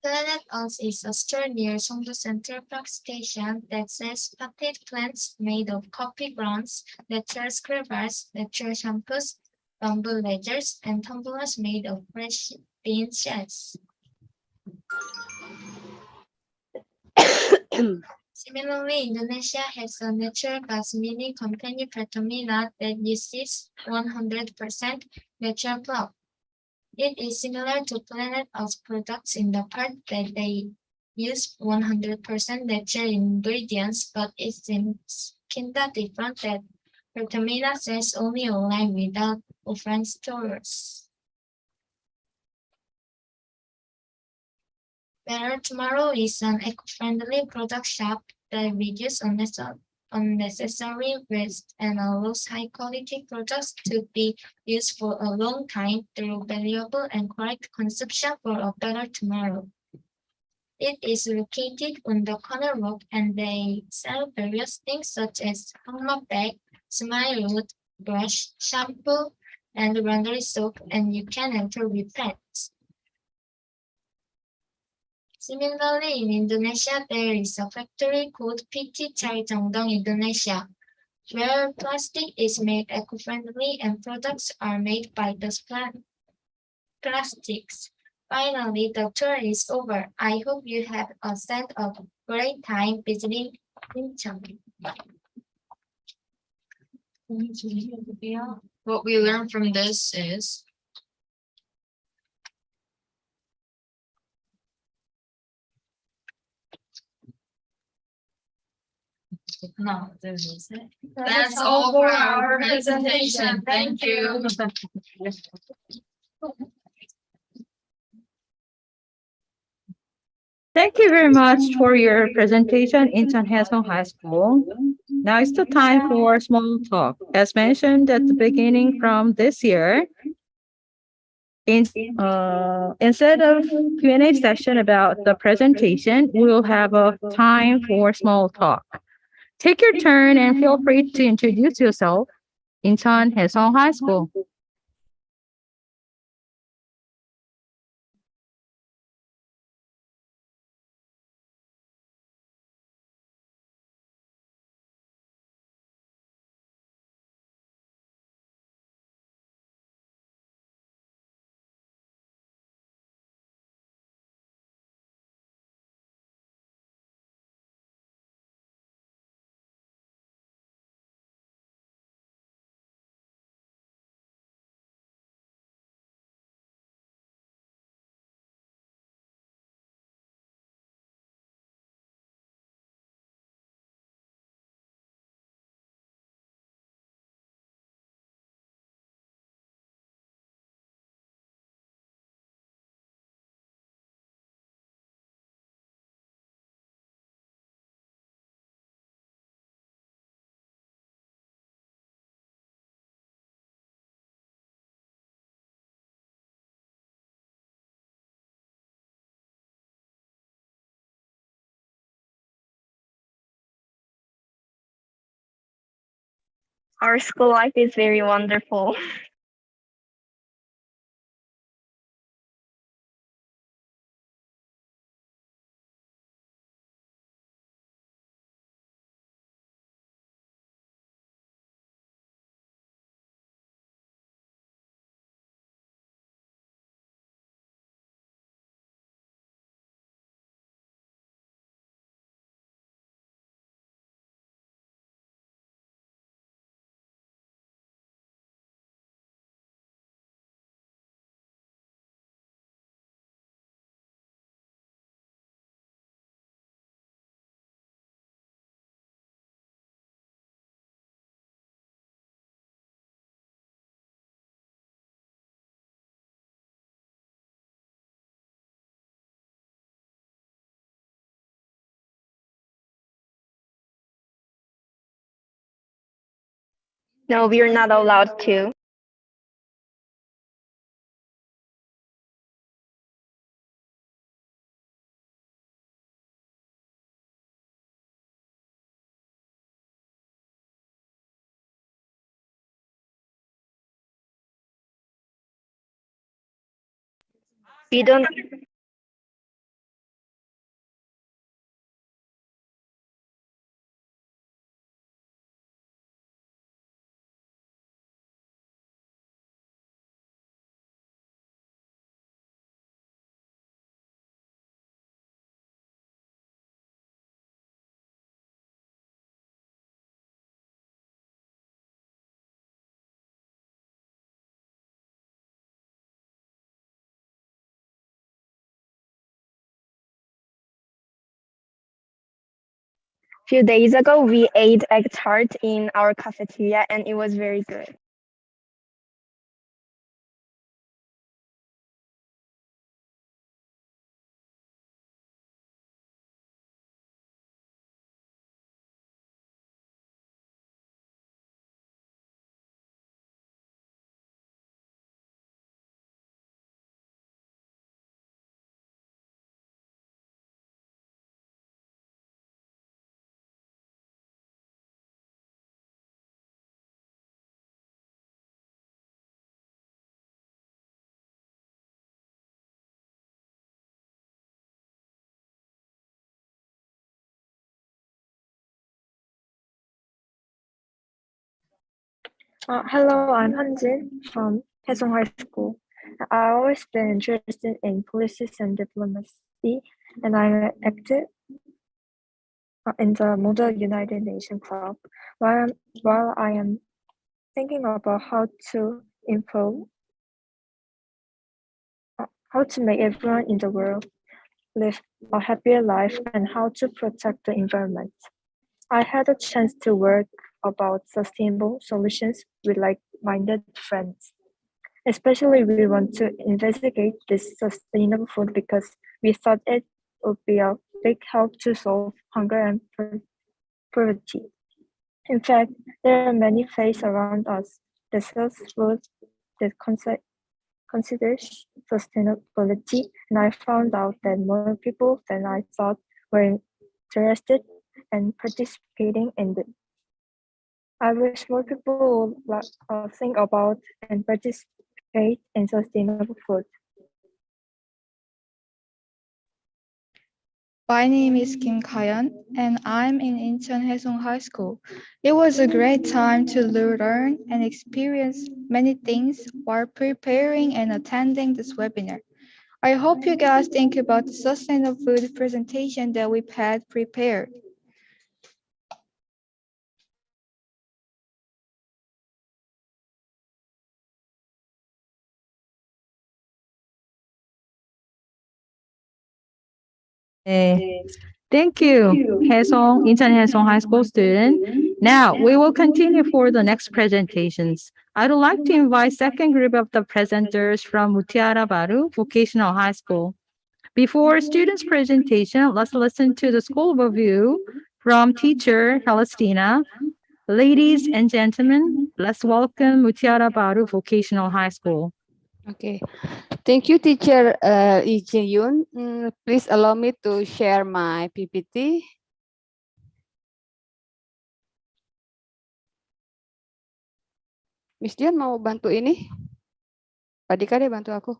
Planet Us is a store near Songdo Central Park Station that sells potted plants made of coffee grounds, natural scrub bars, natural shampoos, bamboo ledgers, and tumblers made of fresh bean shells. Similarly, Indonesia has a natural gas mining company Pertamina that uses 100% natural pulp. It is similar to Planet Earth products in the part that they use 100% natural ingredients, but it seems kinda different that Pertamina sells only online without offline stores. Better Tomorrow is an eco-friendly product shop that reduces unnecessary waste and allows high-quality products to be used for a long time through valuable and correct consumption for a better tomorrow. It is located on the corner rock and they sell various things such as hangma bag, smile root, brush, shampoo, and laundry soap, and you can enter with pets. Similarly, in Indonesia, there is a factory called PT Chai Jongdong Indonesia, where plastic is made eco-friendly and products are made by those plastics. Finally, the tour is over. I hope you have spent a great time visiting Incheon. What we learned from this is no, there's it. That's all for our presentation. Thank you. Thank you very much for your presentation, Incheon Haesong High School. Now it's the time for small talk. As mentioned at the beginning from this year, instead of Q&A session about the presentation, we will have a time for small talk. Take your turn and feel free to introduce yourself. Incheon Haesong High School. Our school life is very wonderful. No, we are not allowed to. We don't few days ago, we ate egg tart in our cafeteria and it was very good. Hello, I'm Hanjin from Haesong High School. I've always been interested in politics and diplomacy, and I'm active in the Model United Nations Club. While I am thinking about how to improve, how to make everyone in the world live a happier life, and how to protect the environment. I had a chance to work about sustainable solutions with like-minded friends. Especially, we want to investigate this sustainable food because we thought it would be a big help to solve hunger and poverty. In fact, there are many places around us that sells food that considers sustainability, and I found out that more people than I thought were interested and participating in it. I wish more people would think about and participate in sustainable food. My name is Kim Kayan, and I'm in Incheon Haesong High School. It was a great time to learn and experience many things while preparing and attending this webinar. I hope you guys think about the sustainable food presentation that we've had prepared. Thank you, Haesong, Incheon Haesong High School student. Now, we will continue for the next presentations. I would like to invite second group of the presenters from Mutiara Baru Vocational High School. Before students' presentation, let's listen to the school overview from teacher Celestina. Ladies and gentlemen, let's welcome Mutiara Baru Vocational High School. Okay, thank you, teacher Incheon. Please allow me to share my PPT. Miss Dian mau bantu ini? Pak Dika deh bantu aku.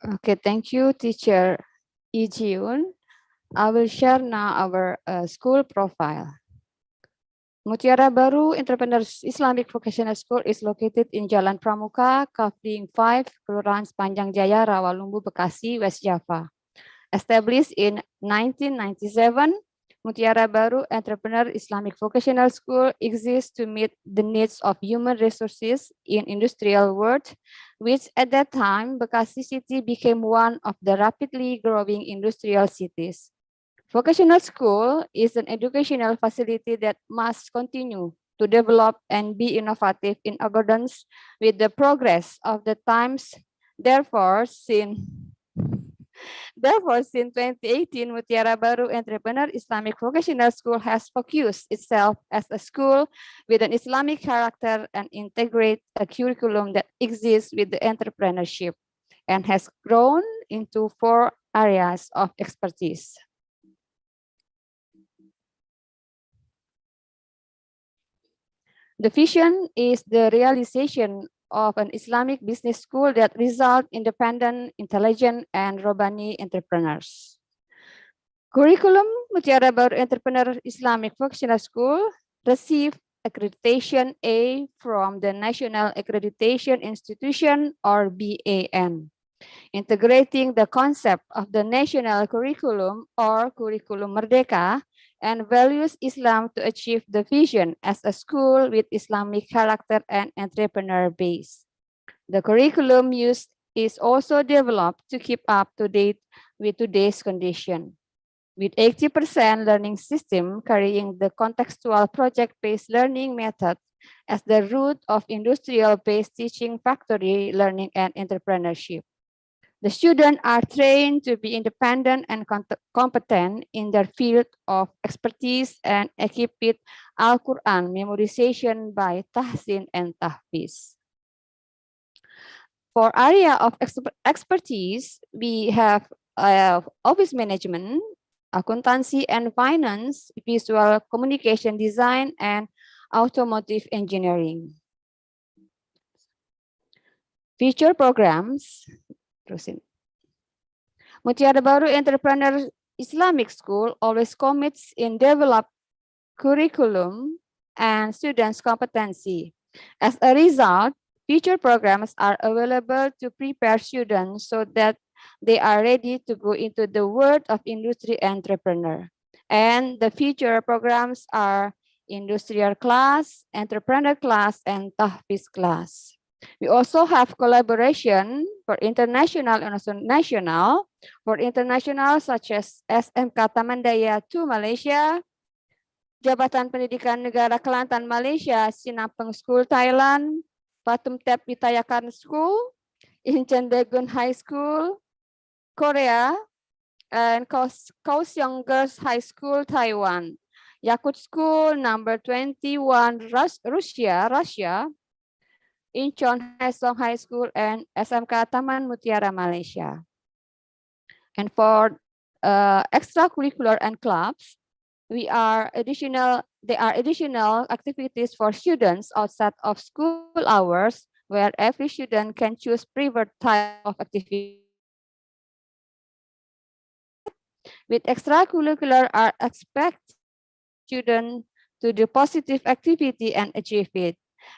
Okay, thank you, teacher Incheon. I will share now our school profile. Mutiara Baru Entrepreneurs Islamic Vocational School is located in Jalan Pramuka, Kavling 5, Kelurahan Sepanjang Jaya, Rawalumbu, Bekasi, West Java. Established in 1997, Mutiara Baru Entrepreneur Islamic Vocational School exists to meet the needs of human resources in industrial world, which at that time, Bekasi City became one of the rapidly growing industrial cities. Vocational school is an educational facility that must continue to develop and be innovative in accordance with the progress of the times. Therefore, since 2018, Mutiara Baru Entrepreneur Islamic Vocational School has focused itself as a school with an Islamic character and integrate a curriculum that exists with the entrepreneurship and has grown into 4 areas of expertise. The vision is the realization of an Islamic business school that result independent, intelligent, and Rabbani entrepreneurs. Curriculum Mutiara Baru Entrepreneur Islamic Vocational School receive Accreditation A from the National Accreditation Institution or BAN, integrating the concept of the national curriculum or curriculum merdeka and values Islam to achieve the vision as a school with Islamic character and entrepreneur base. The curriculum used is also developed to keep up to date with today's condition, with 80% learning system carrying the contextual project-based learning method as the root of industrial-based teaching, factory learning, and entrepreneurship. The students are trained to be independent and competent in their field of expertise and equipped with Al-Quran memorization by tahsin and tahfiz. For area of expertise, we have office management, accountancy and finance, visual communication design, and automotive engineering. Future programs. Terusin. Mutiara Baru Entrepreneur Islamic School always commits in develop curriculum and students' competency. As a result, future programs are available to prepare students so that they are ready to go into the world of industry entrepreneur. And the future programs are industrial class, entrepreneur class, and tahfiz class. We also have collaboration for international and also national. For international, such as SMK Tamandaya to Malaysia, Jabatan Pendidikan Negara Kelantan Malaysia, Sinapeng School Thailand, Patum Tep Witayakan School, Incheon Daegun High School, Korea, and Kaohsiung Girls High School, Taiwan, Yakut School number 21, Russia, Incheon Haesong High School, and SMK Taman Mutiara, Malaysia. And for extracurricular and clubs, there are additional activities for students outside of school hours, where every student can choose preferred type of activity. With extracurricular are expect students to do positive activity and achieve it,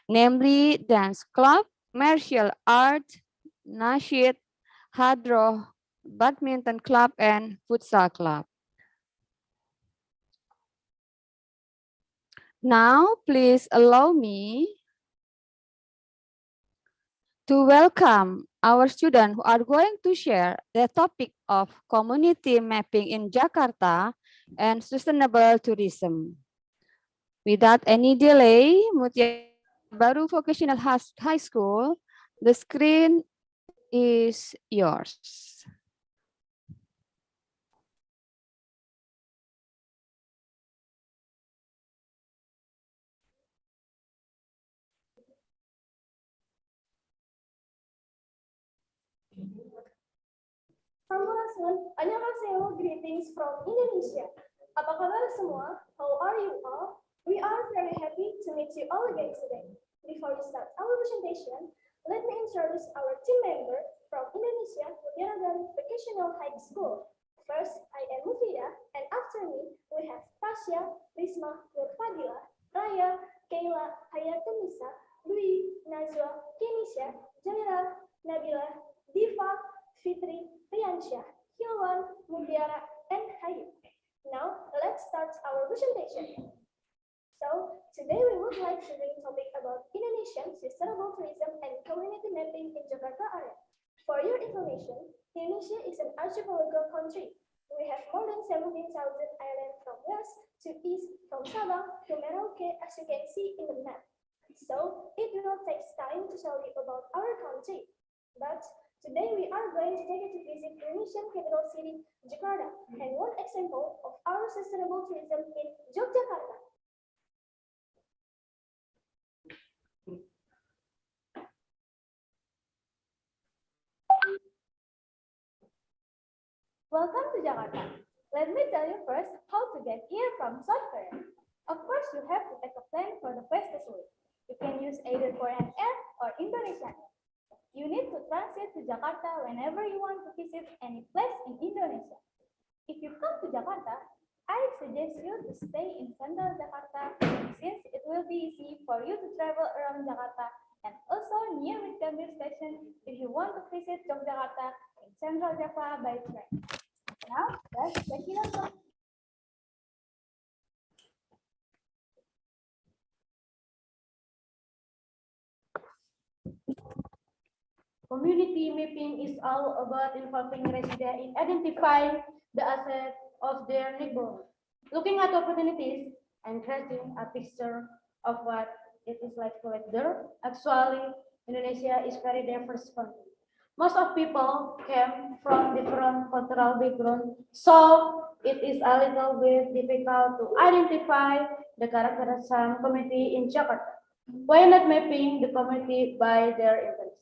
namely dance club, martial art, nasheed, hadroh, badminton club, and futsal club. Now, please allow me to welcome our students who are going to share the topic of community mapping in Jakarta and sustainable tourism. Without any delay, Mutiara Baru Vocational High School, the screen is yours. Sampurasun, annyeonghaseyo, greetings from Indonesia. Apa kabar semua? How are you all? We are very happy to meet you all again today. Before we start our presentation, let me introduce our team member from Indonesia Mutiara Baru Vocational High School. First, I am Mufida, and after me, we have Tasya, Risma, Nurfadila, Raya, Kayla, Hayatunisa, Dwi, Najwa, Kenisha, Jaira, Nabila, Diva, Fitri, Riansyah, Hilwan, Mutiara, and Hayu. Now, let's start our presentation. So, today we would like to bring a topic about Indonesian sustainable tourism and community mapping in Jakarta area. For your information, Indonesia is an archipelago country. We have more than 17,000 islands from west to east, from Sabang to Merauke, as you can see in the map. So, it will take time to tell you about our country. But today we are going to take you to visit Indonesian capital city, Jakarta, and one example of our sustainable tourism in Yogyakarta. Welcome to Jakarta. Let me tell you first how to get here from South Korea. Of course, you have to take a plane for the fastest route. You can use either Korean Air or Indonesian Air. You need to transit to Jakarta whenever you want to visit any place in Indonesia. If you come to Jakarta, I suggest you to stay in central Jakarta since it will be easy for you to travel around Jakarta and also near with Gambir station if you want to visit Yogyakarta in central Java by train. Now, let's check it out. Community mapping is all about involving residents in identifying the assets of their neighborhood, looking at opportunities and creating a picture of what it is like to live there. Actually, Indonesia is very diverse country. Most of people came from different cultural backgrounds, so it is a little bit difficult to identify the character of some community in Jakarta. Why not mapping the community by their interests?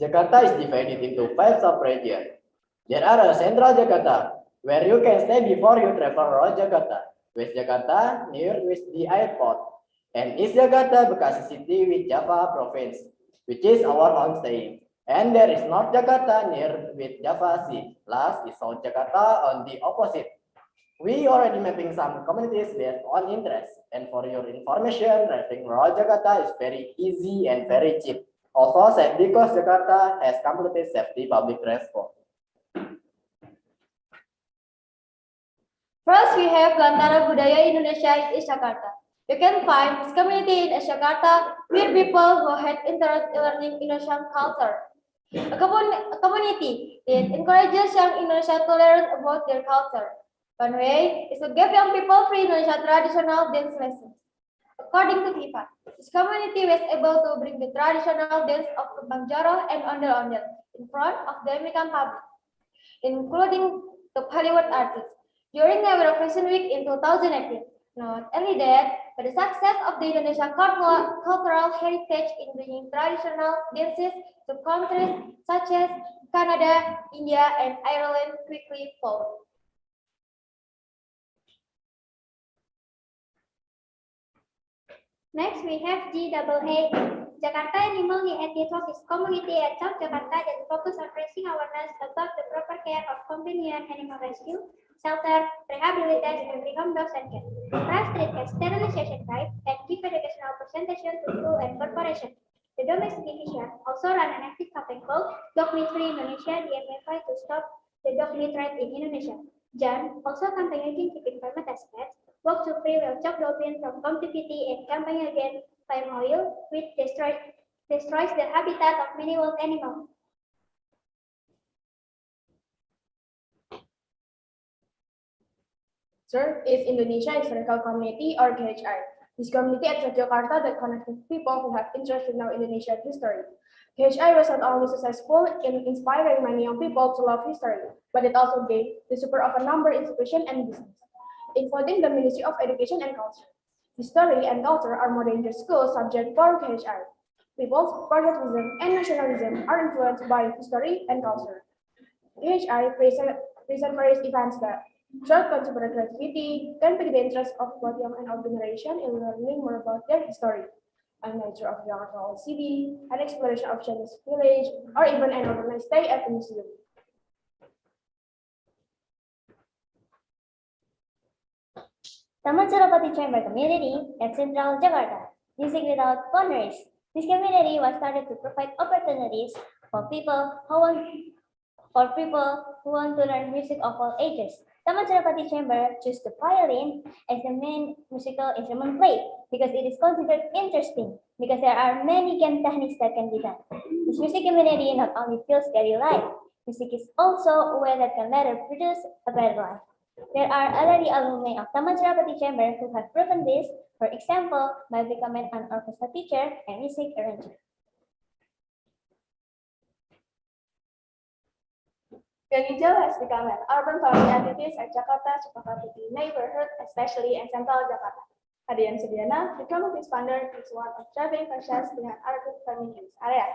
Jakarta is divided into 5 sub-regions. There are a Central Jakarta, where you can stay before you travel around Jakarta. West Jakarta, near with the airport. And East Jakarta, Bekasi City with Java Province, which is our homestay. And there is North Jakarta near with Java Sea. Last is South Jakarta on the opposite. We already mapping some communities based on interest. And for your information, driving around Jakarta is very easy and very cheap. Also said because Jakarta has completed safety public transport. First, we have Gantara Budaya Indonesia in East Jakarta. You can find this community in East Jakarta where people who had interest in learning Indonesian culture. A community that encourages young Indonesians to learn about their culture. One way is to give young people free Indonesian traditional dance lessons. According to FIFA, this community was able to bring the traditional dance of Kembang Jaro and Ondel-Ondel in front of the American public, including the Hollywood artists, during the Eurovision Week in 2018. Not only that, but the success of the Indonesian cultural heritage in bringing traditional dances to countries such as Canada, India, and Ireland quickly followed. Next, we have GAA, Jakarta Animal Advocacy Community at South Jakarta that focus on raising awareness about the proper care of companion animal rescue, shelter, rehabilitation, and rehome dogs and cats. Five street cat sterilization drive and give educational presentation to school and corporation. The domestic division also run an active campaign called Dog Meat Free Indonesia DMFI to stop the dog meat trade in Indonesia. Jan also campaigning keeping traumatized pets, work to free wild-caught dolphin from captivity and campaign against palm oil, which destroys the habitat of many wild animals. Third is Indonesia Historical Community or KHI. This community at Jakarta that connects with people who have interest in our Indonesian history. KHI was not only successful in inspiring many young people to love history, but it also gained the support of a number of institutions and businesses, including the Ministry of Education and Culture. History and culture are more than just school subject for KHI. People's patriotism and nationalism are influenced by history and culture. KHI present various events that show contemporary creativity, can pique the interest of both young and old generation in learning more about their history, a nature of Jakarta city, an exploration of Chinese village, or even an organized stay at the museum. Taman Surapati Chamber Community at Central Jakarta. Music without boundaries. This community was started to provide opportunities for people who want to learn music of all ages. Taman Surapati Chamber chose the violin as the main musical instrument played because it is considered interesting because there are many game techniques that can be done. This music community not only feels daily life, music is also a way that can later produce a better life. There are already alumni of Taman Surapati Chamber who have proven this, for example, by becoming an orchestra teacher and music arranger. Gang Hijau has become an urban family activist at Jakarta Sukabumi neighborhood, especially in Central Jakarta. Hadian Sudiana, the community's founder, is one of driving forces behind urban farming in this area.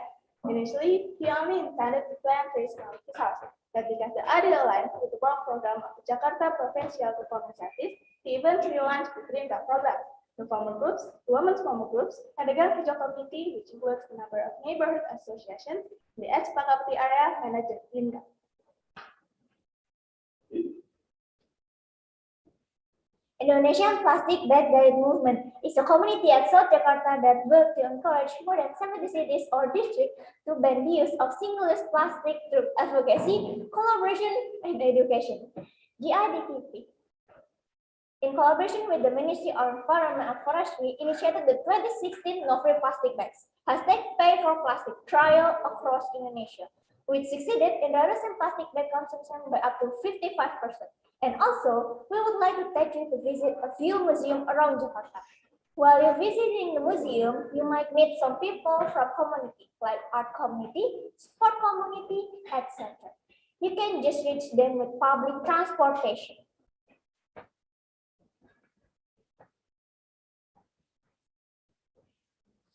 Initially, he only intended to plant trees around his house, but because the idea aligned with the work program of the Jakarta Provincial Performance Artist, he eventually launched the Dream Dog program. the farmer groups, the women's farmer groups, and the Gang Hijau community, which includes a number of neighborhood associations, the Expakapti area managed Linda. Indonesian Plastic Bag Diet Movement is a community at South Jakarta that works to encourage more than 70 cities or districts to ban the use of single-use plastic through advocacy, collaboration, and education. GIDTP, in collaboration with the Ministry of Environment and Forestry, initiated the 2016 No Free Plastic Bags #Pay for Plastic trial across Indonesia, which succeeded in reducing plastic bag consumption by up to 55%. And also, we would like to take you to visit a few museums around Jakarta. While you're visiting the museum, you might meet some people from community, like art community, sport community, etc. You can just reach them with public transportation.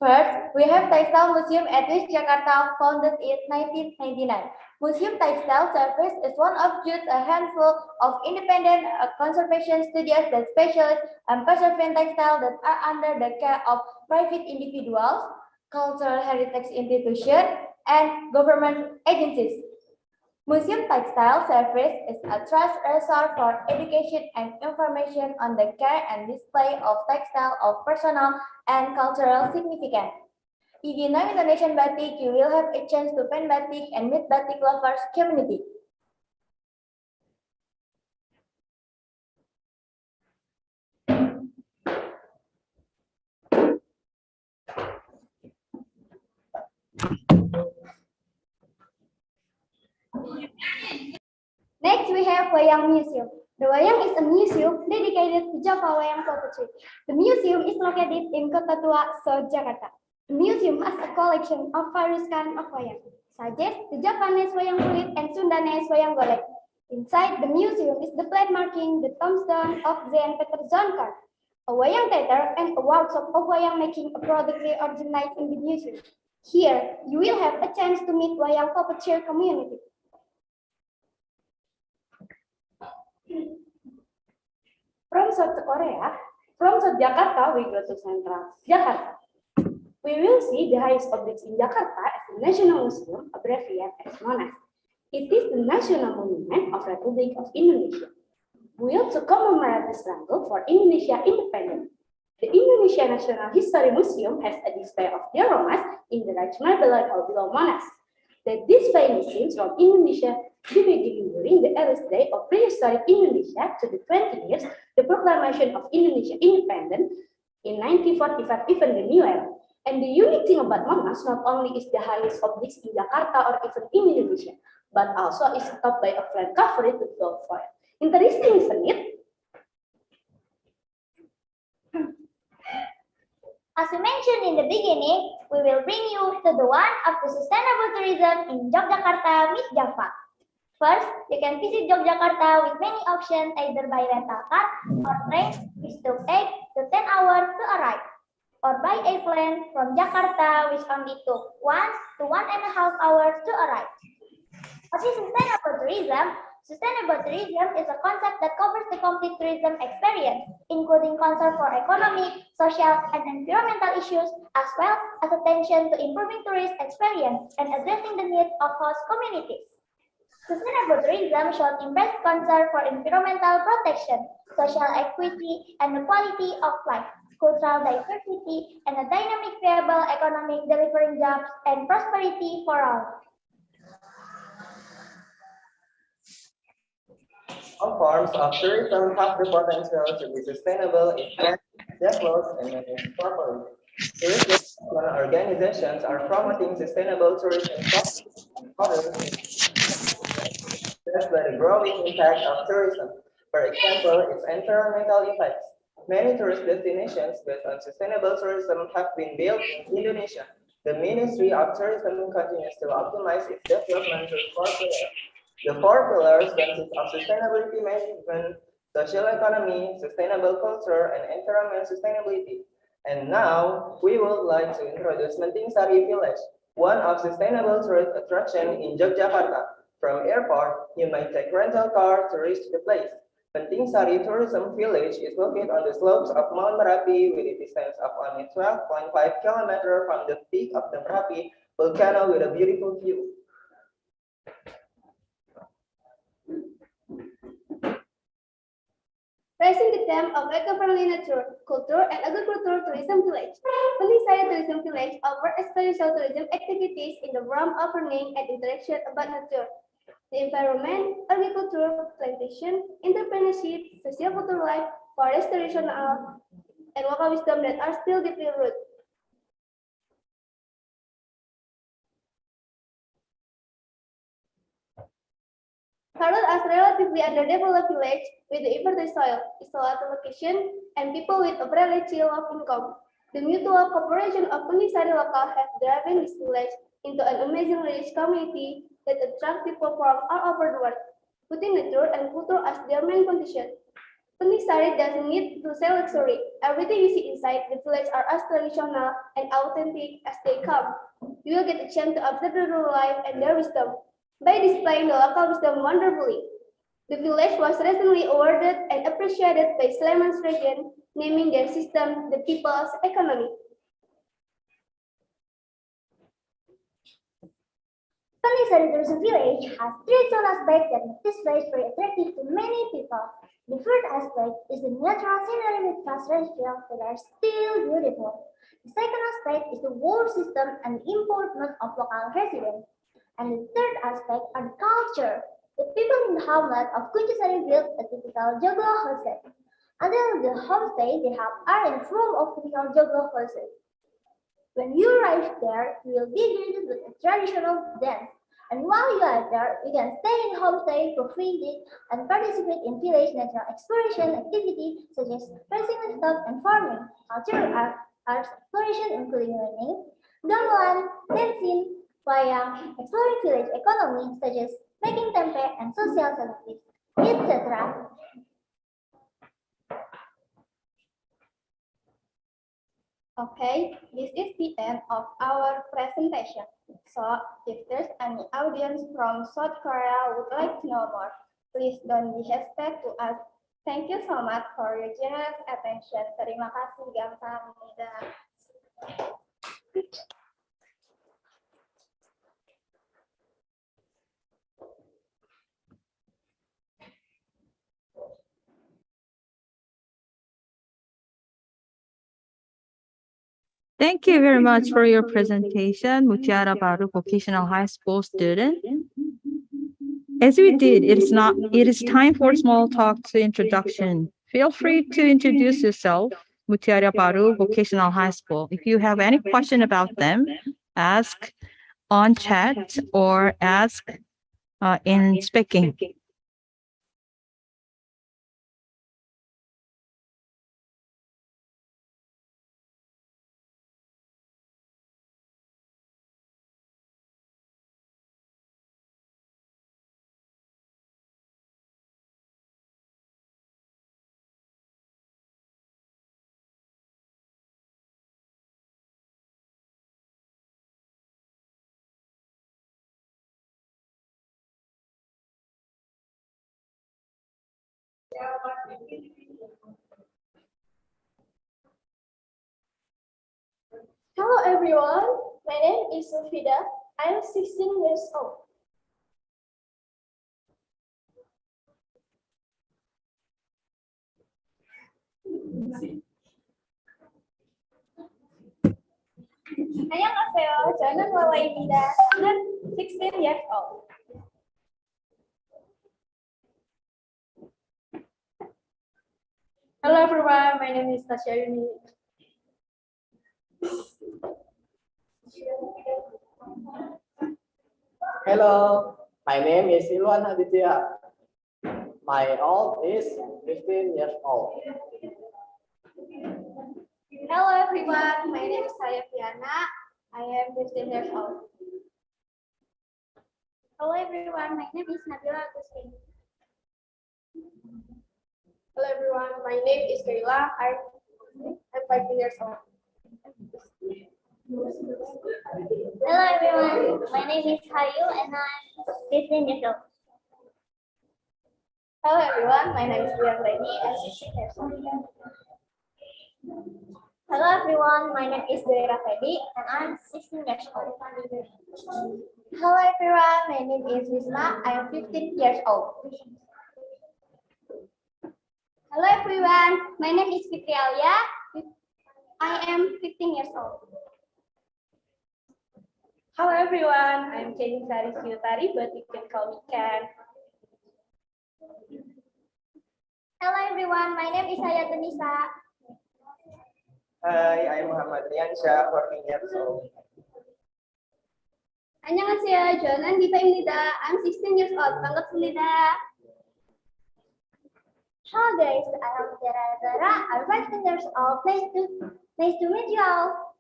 First, we have Textile Museum at West Jakarta, founded in 1999. Museum Textile Service is one of just a handful of independent conservation studios that specialize in preserving textiles that are under the care of private individuals, cultural heritage institutions, and government agencies. Museum Textile Service is a trust resource for education and information on the care and display of textile of personal and cultural significance. If you know Indonesian batik, you will have a chance to paint batik and meet batik lovers community. Next, we have Wayang Museum. The Wayang is a museum dedicated to Java Wayang puppetry. The museum is located in Kota Tua, South Jakarta. The museum has a collection of various kinds of wayang, such as the Japanese wayang kulit and Sundanese wayang golek. Inside the museum is the plate marking the tombstone of Zen Peter Zonkar, a wayang theater and a workshop of wayang making, a product organized in the museum. Here, you will have a chance to meet wayang puppetry community. From South Korea, from South Jakarta, we go to Central Jakarta. We will see the highest objects in Jakarta as the National Museum, abbreviated as MONAS. It is the national monument of Republic of Indonesia, built to commemorate the struggle for Indonesia independence. The Indonesia National History Museum has a display of dioramas in the large marble hall below MONAS. The display scenes from Indonesia beginning during the earliest day of prehistoric Indonesia to the 20 years, the proclamation of Indonesia independence in 1945, even the new era. And the unique thing about MONAS not only is the highest objects in Jakarta or even in Indonesia, but also is topped by a flat covered with gold foil. Interesting, isn't it? As we mentioned in the beginning, we will bring you to the one of the sustainable tourism in Yogyakarta, Mid Java. First, you can visit Yogyakarta with many options, either by rental car or train, which took 8 to 10 hours to arrive, or by a plane from Jakarta, which only took 1 to 1.5 hours to arrive. What is sustainable tourism? Sustainable tourism is a concept that covers the complete tourism experience, including concern for economic, social, and environmental issues, as well as attention to improving tourist experience and addressing the needs of host communities. Sustainable tourism should embrace concern for environmental protection, social equity, and the quality of life, cultural diversity, and a dynamic, viable economy delivering jobs and prosperity for all. All forms of tourism have the potential to be sustainable if developed and managed properly. Tourist development organizations are promoting sustainable tourism practices and others by the growing impact of tourism. For example, its environmental effects. Many tourist destinations based on sustainable tourism have been built in Indonesia. The Ministry of Tourism continues to optimize its development through 4 pillars. The 4 pillars consist of sustainability management, social economy, sustainable culture, and environment sustainability. And now, we would like to introduce Mentingsari Village, one of sustainable tourist attraction in Yogyakarta. From airport, you might take rental car to reach the place. Penting Sari Tourism Village is located on the slopes of Mount Merapi with a distance of only 12.5 kilometers from the peak of the Merapi volcano with a beautiful view. Raising the theme of eco-friendly nature, culture, and agriculture tourism village. Penting Tourism Village offers experiential tourism activities in the realm of learning and interaction about nature, the environment, agriculture, plantation, entrepreneurship, socio-cultural life, forest restoration, and local wisdom that are still deeply rooted. Harut as relatively underdeveloped village with the infertile soil, isolated location, and people with a relatively low income. The mutual cooperation of Penting local have driven this village into an amazing rich community that attracts people from all over the world, putting nature and culture as their main condition. Penting doesn't need to sell luxury. Everything you see inside the village are as traditional and authentic as they come. You will get a chance to observe their life and their wisdom by displaying the local wisdom wonderfully. The village was recently awarded and appreciated by Sleman's region, naming their system the people's economy. Penting Tourism Village has three zone aspects that make this place very attractive to many people. The first aspect is the natural scenery with vast restaurants that are still beautiful. The second aspect is the water system and the importance of local residents. And the third aspect are the culture. The people in the hamlet of Kunchasari built a typical Joglo homestay. Until the homestay they have are in the form of typical Joglo homestay. When you arrive there, you will be greeted with a traditional dance. And while you are there, you can stay in the homestay for free days and participate in village natural exploration activities such as raising livestock and farming, cultural arts exploration including learning, gamelan, dancing, wayang, exploring village economy such as making tempe and social services, etc. Okay, this is the end of our presentation. So, if there's any audience from South Korea would like to know more, please don't be hesitant to ask. Thank you so much for your generous attention. Terima kasih, 감사합니다. Thank you very much for your presentation, Mutiara Baru Vocational High School student. As we did, it is time for small talk to introduction. Feel free to introduce yourself, Mutiara Baru Vocational High School. If you have any question about them, ask on chat or ask in speaking. Hello everyone, my name is Sofida. I am 16 years old. 안녕하세요. 저는 와와입니다. 저는 16 years old. Hello everyone, my name is Tasha Yuni. Hello, my name is Ilwan Aditya. My age is 15 years old. Hello everyone, my name is Saya Piana. I am 15 years old. Hello everyone, my name is Nabila Agustin. Hello everyone, my name is Kayla. I'm 5 years old. Hello everyone, my name is Hayu and I'm 15 years old. Hello everyone, my name is Leah Lady, I'm 16 years old. Hello everyone, my name is Dera Fedi and I'm 16 years old. Hello everyone, my name is Wisma, I am 15 years old. Hello everyone, my name is Fitri Alia. I am 15 years old. Hello everyone, I'm Jenny Sari Siutari, but you can call me Ken. Hello everyone, my name is Hayat Nisa. Hi, I'm Muhammad Riansyah, 14 years old. 안녕하세요, 저는 디타입니다. I'm 16 years old. 반갑습니다. Hello guys, I'm Dara. I'm 15 years old. Nice to meet you all.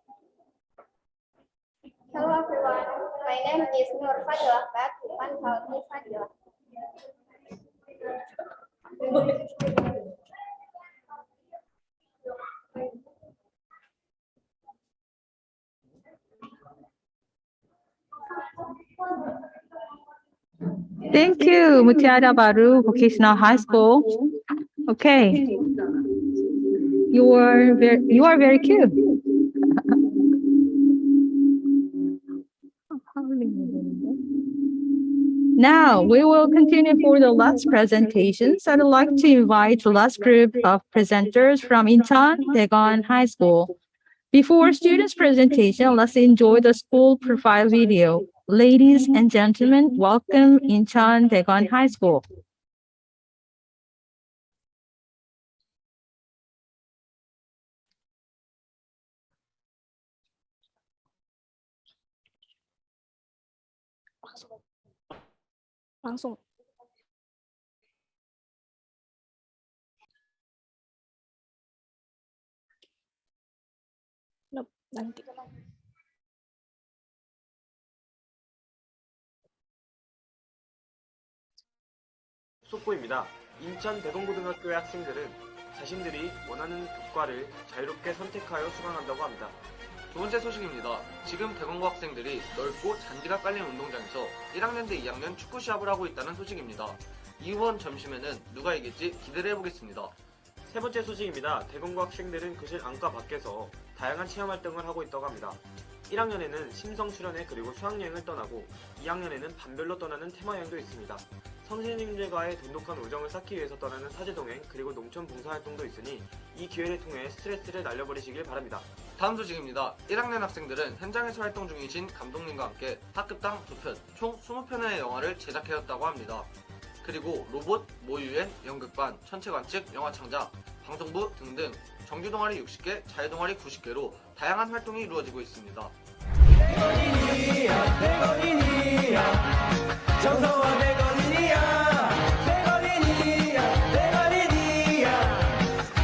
Hello everyone, my name is Nur Fadil Ahmad, you can call me Fadil. Thank you, Mutiara Baru Vocational High School. Okay. You are very cute. Now we will continue for the last presentations. I'd like to invite the last group of presenters from Incheon, Daegun High School. Before students' presentation, let's enjoy the school profile video. Ladies and gentlemen, welcome Incheon, Daegun High School. 방송. nanti. 속보입니다. 인천 대동고등학교의 학생들은 자신들이 원하는 교과를 자유롭게 선택하여 수강한다고 합니다. 두 번째 소식입니다. 지금 대공고 학생들이 넓고 잔디가 깔린 운동장에서 1학년 대 2학년 축구 시합을 하고 있다는 소식입니다. 이번 점심에는 누가 이길지 기대를 해보겠습니다. 세 번째 소식입니다. 대공고 학생들은 교실 안과 밖에서 다양한 체험 활동을 하고 있다고 합니다. 1학년에는 심성 수련회 그리고 수학여행을 떠나고 2학년에는 반별로 떠나는 테마여행도 있습니다. 선생님들과의 돈독한 우정을 쌓기 위해서 떠나는 사제동행 그리고 농촌 봉사활동도 있으니 이 기회를 통해 스트레스를 날려버리시길 바랍니다. 다음 소식입니다. 1학년 학생들은 현장에서 활동 중이신 감독님과 함께 학급당 2편, 총 20편의 영화를 제작하였다고 합니다. 그리고 로봇, 모유엔, 연극반, 천체관측, 영화창작, 방송부 등등 정규동아리 60개, 자유동아리 90개로 다양한 활동이 이루어지고 있습니다. 정서와 대건이야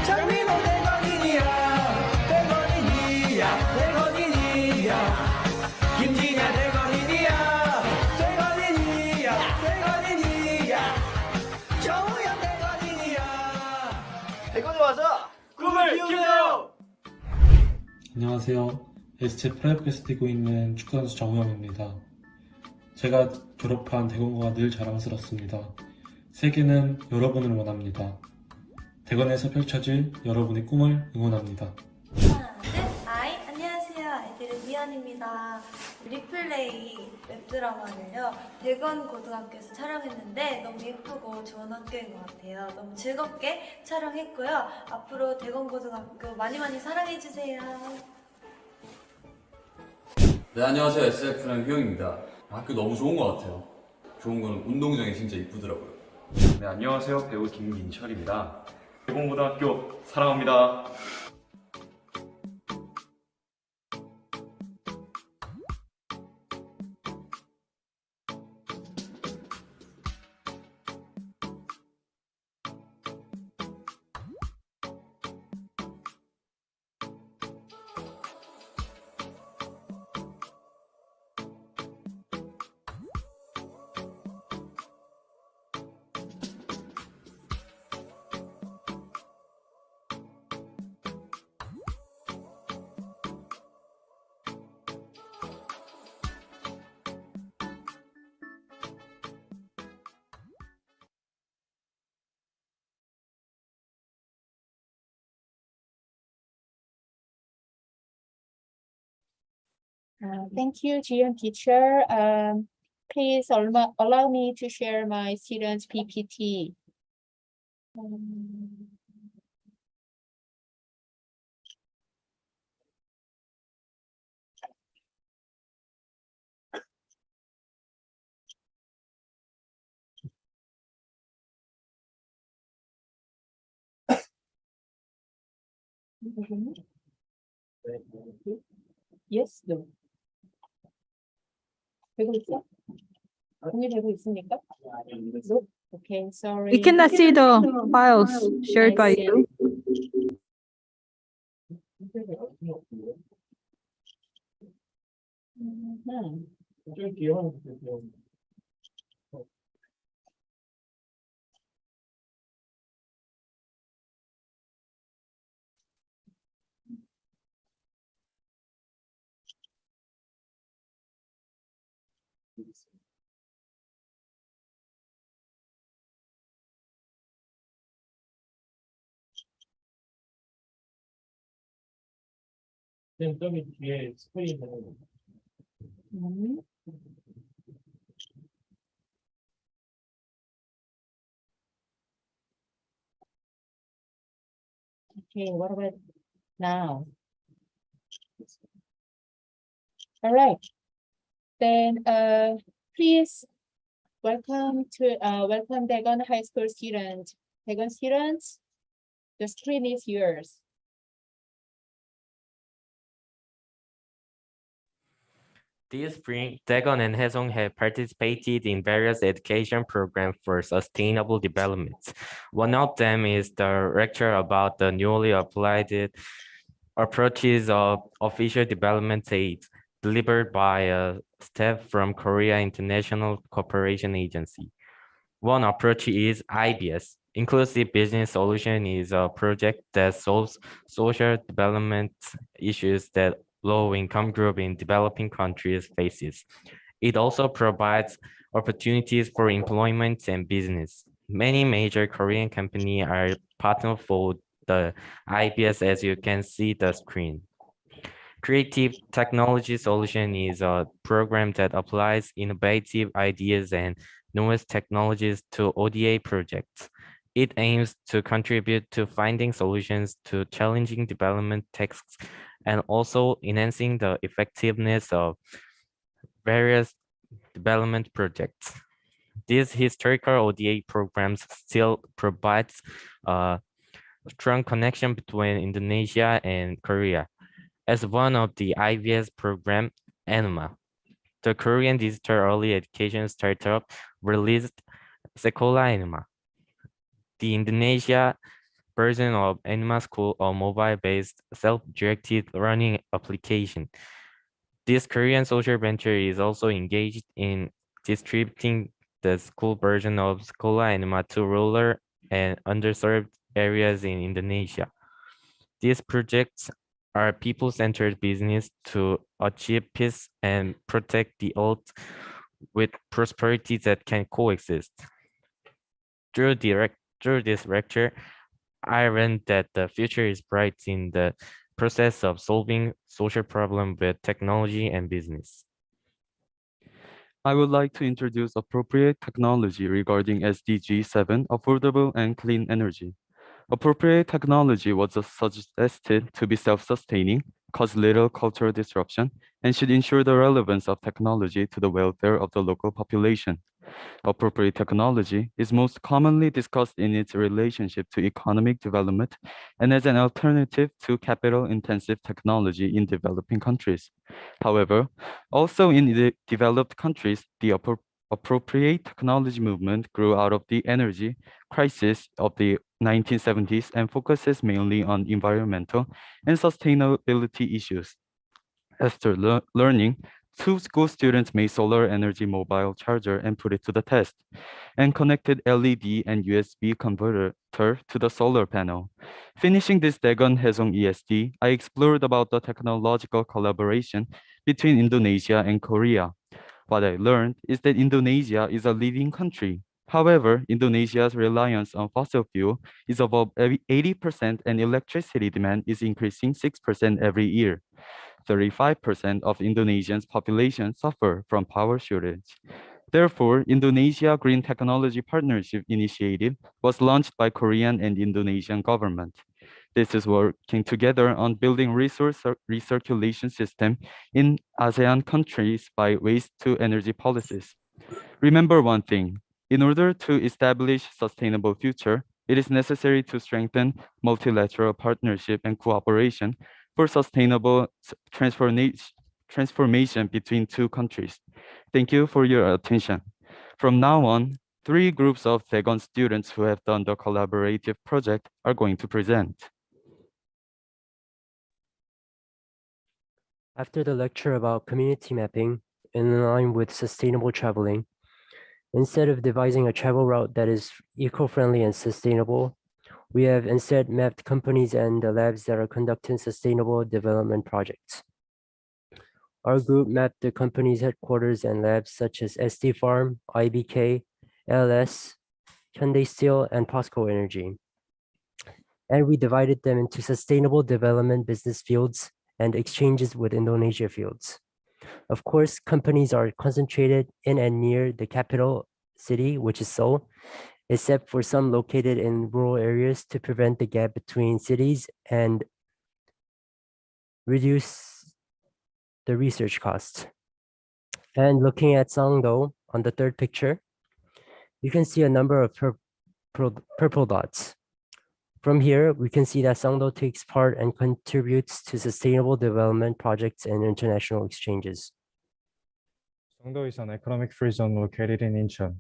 장민호 대건이야 김진야 대건이야 정우영 대건이야 대건이 와서 꿈을 키우세요. 안녕하세요. S체 프라이패스 뛰고 있는 축구선수 정우영입니다. 제가 졸업한 대건고가 늘 자랑스럽습니다. 세계는 여러분을 원합니다. 대건에서 펼쳐질 여러분의 꿈을 응원합니다. 안녕하세요. 아이들의 미연입니다. 리플레이 웹드라마를요, 대건 고등학교에서 촬영했는데 너무 예쁘고 좋은 학교인 것 같아요. 너무 즐겁게 촬영했고요. 앞으로 대건 고등학교 많이 사랑해주세요. 네, 안녕하세요. SF는 효영입니다. 학교 너무 좋은 것 같아요. 좋은 거는 운동장이 진짜 이쁘더라고요. 네, 안녕하세요. 배우 김민철입니다. 대공고등학교 사랑합니다. Thank you, Jian teacher. Please allow me to share my student's PPT. Yes, no. 되고 있어? 공유되고 있습니까? No? Okay, sorry. We cannot see the files shared by I you. 저기 뒤에 스크린 Okay, what about now? All right. Then please welcome Daegun High School students. Daegun students, the screen is yours. This spring, Daegun and Haesong have participated in various education programs for sustainable development. One of them is the lecture about the newly applied approaches of official development aid delivered by a staff from Korea International Cooperation Agency. One approach is IBS. Inclusive Business Solution is a project that solves social development issues that low-income group in developing countries faces. It also provides opportunities for employment and business. Many major Korean companies are partner for the IBS, as you can see the screen. Creative Technology Solution is a program that applies innovative ideas and newest technologies to ODA projects. It aims to contribute to finding solutions to challenging development tasks and also enhancing the effectiveness of various development projects. These historical ODA programs still provides a strong connection between Indonesia and Korea. As one of the IVS program, Anima, the Korean digital early education startup, released Sekolah Anima, the Indonesia version of Anima School, a mobile-based self-directed learning application. This Korean social venture is also engaged in distributing the school version of Sekolah Anima to rural and underserved areas in Indonesia. These projects are people-centered business to achieve peace and protect the earth with prosperity that can coexist. Through this lecture, I learned that the future is bright in the process of solving social problems with technology and business. I would like to introduce appropriate technology regarding SDG 7, affordable and clean energy. Appropriate technology was suggested to be self-sustaining, cause little cultural disruption, and should ensure the relevance of technology to the welfare of the local population. Appropriate technology is most commonly discussed in its relationship to economic development and as an alternative to capital-intensive technology in developing countries. However, also in the developed countries, the appropriate technology movement grew out of the energy crisis of the 1970s and focuses mainly on environmental and sustainability issues. After learning, 2 school students made solar energy mobile charger and put it to the test, and connected LED and USB converter to the solar panel. Finishing this Daegun Haesong ESD, I explored about the technological collaboration between Indonesia and Korea. What I learned is that Indonesia is a living country. However, Indonesia's reliance on fossil fuel is above 80% and electricity demand is increasing 6% every year. 35% of Indonesia's population suffer from power shortage. Therefore, Indonesia Green Technology Partnership Initiative was launched by Korean and Indonesian government. This is working together on building resource recirculation system in ASEAN countries by waste to energy policies. Remember one thing, in order to establish sustainable future, it is necessary to strengthen multilateral partnership and cooperation for sustainable transformation between two countries. Thank you for your attention. From now on, 3 groups of Daegun students who have done the collaborative project are going to present. After the lecture about community mapping, in line with sustainable traveling, instead of devising a travel route that is eco-friendly and sustainable, we have instead mapped companies and the labs that are conducting sustainable development projects. Our group mapped the company's headquarters and labs such as SD Farm, IBK, LS, Hyundai Steel, and POSCO Energy. And we divided them into sustainable development business fields and exchanges with Indonesia fields. Of course, companies are concentrated in and near the capital city, which is Seoul, except for some located in rural areas to prevent the gap between cities and reduce the research costs. And looking at Sangdo on the third picture, you can see a number of purple dots. From here, we can see that Sangdo takes part and contributes to sustainable development projects and international exchanges. Songdo is an economic free zone located in Incheon.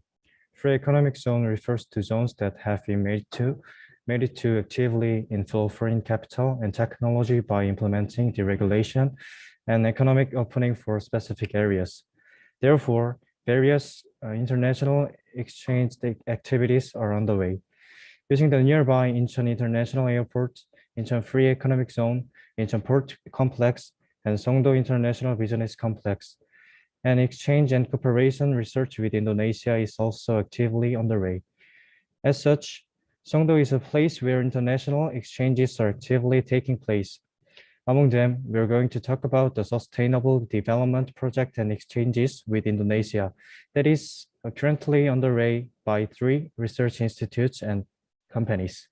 Free economic zone refers to zones that have been made to actively inflow foreign capital and technology by implementing deregulation and economic opening for specific areas. Therefore, various international exchange activities are underway. Using the nearby Incheon International Airport, Incheon Free Economic Zone, Incheon Port Complex, and Songdo International Business Complex, and exchange and cooperation research with Indonesia is also actively underway. As such, Songdo is a place where international exchanges are actively taking place. Among them, we are going to talk about the Sustainable Development Project and exchanges with Indonesia that is currently underway by 3 research institutes and companies.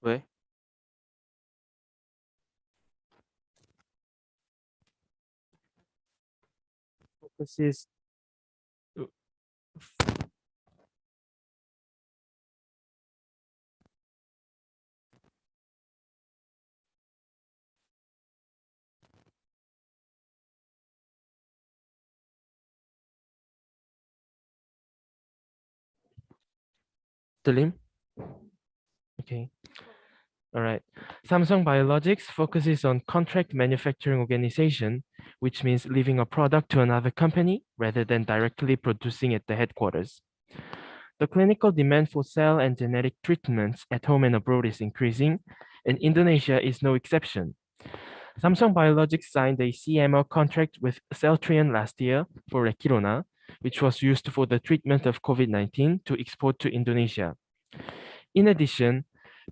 왜? Focuses 들림? Okay. All right. Samsung Biologics focuses on contract manufacturing organization, which means leaving a product to another company rather than directly producing at the headquarters. The clinical demand for cell and genetic treatments at home and abroad is increasing, and Indonesia is no exception. Samsung Biologics signed a CMO contract with Celltrion last year for Rekirona, which was used for the treatment of COVID-19 to export to Indonesia. In addition,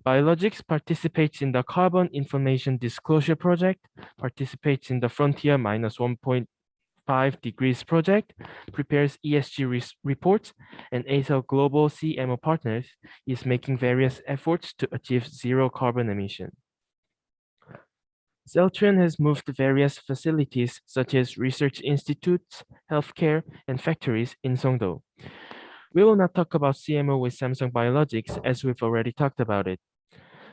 Biologics participates in the Carbon Information Disclosure Project, participates in the Frontier -1.5 degrees project, prepares ESG reports, and as a global CMO partner, is making various efforts to achieve zero carbon emission. Celltrion has moved various facilities such as research institutes, healthcare, and factories in Songdo. We will not talk about CMO with Samsung Biologics as we've already talked about it.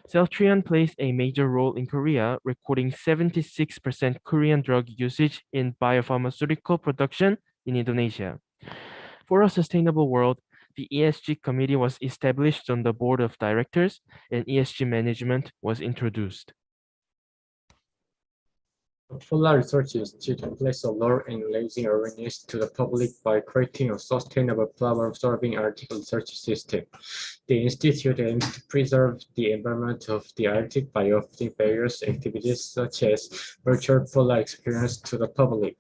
Celltrion plays a major role in Korea, recording 76% Korean drug usage in biopharmaceutical production in Indonesia. For a sustainable world, the ESG committee was established on the board of directors and ESG management was introduced. Polar Research Institute plays a role in raising awareness to the public by creating a sustainable problem-solving Arctic research system. The institute aims to preserve the environment of the Arctic by offering various activities such as virtual polar experience to the public.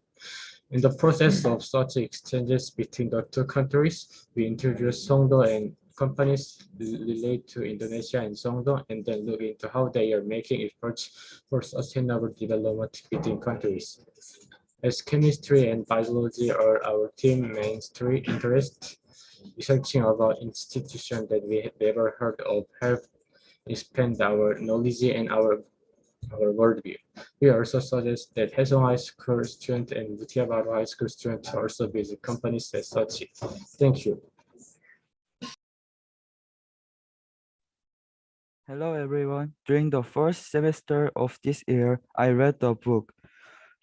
In the process of such exchanges between the two countries, we introduced Songdo and companies relate to Indonesia and Songdo, and then look into how they are making efforts for sustainable development between countries. As chemistry and biology are our team main interests, researching about institutions that we have never heard of help expand our knowledge and our worldview. We also suggest that Haesong High School students and Mutiara High School students also visit companies as such. Thank you. Hello everyone. During the first semester of this year, I read the book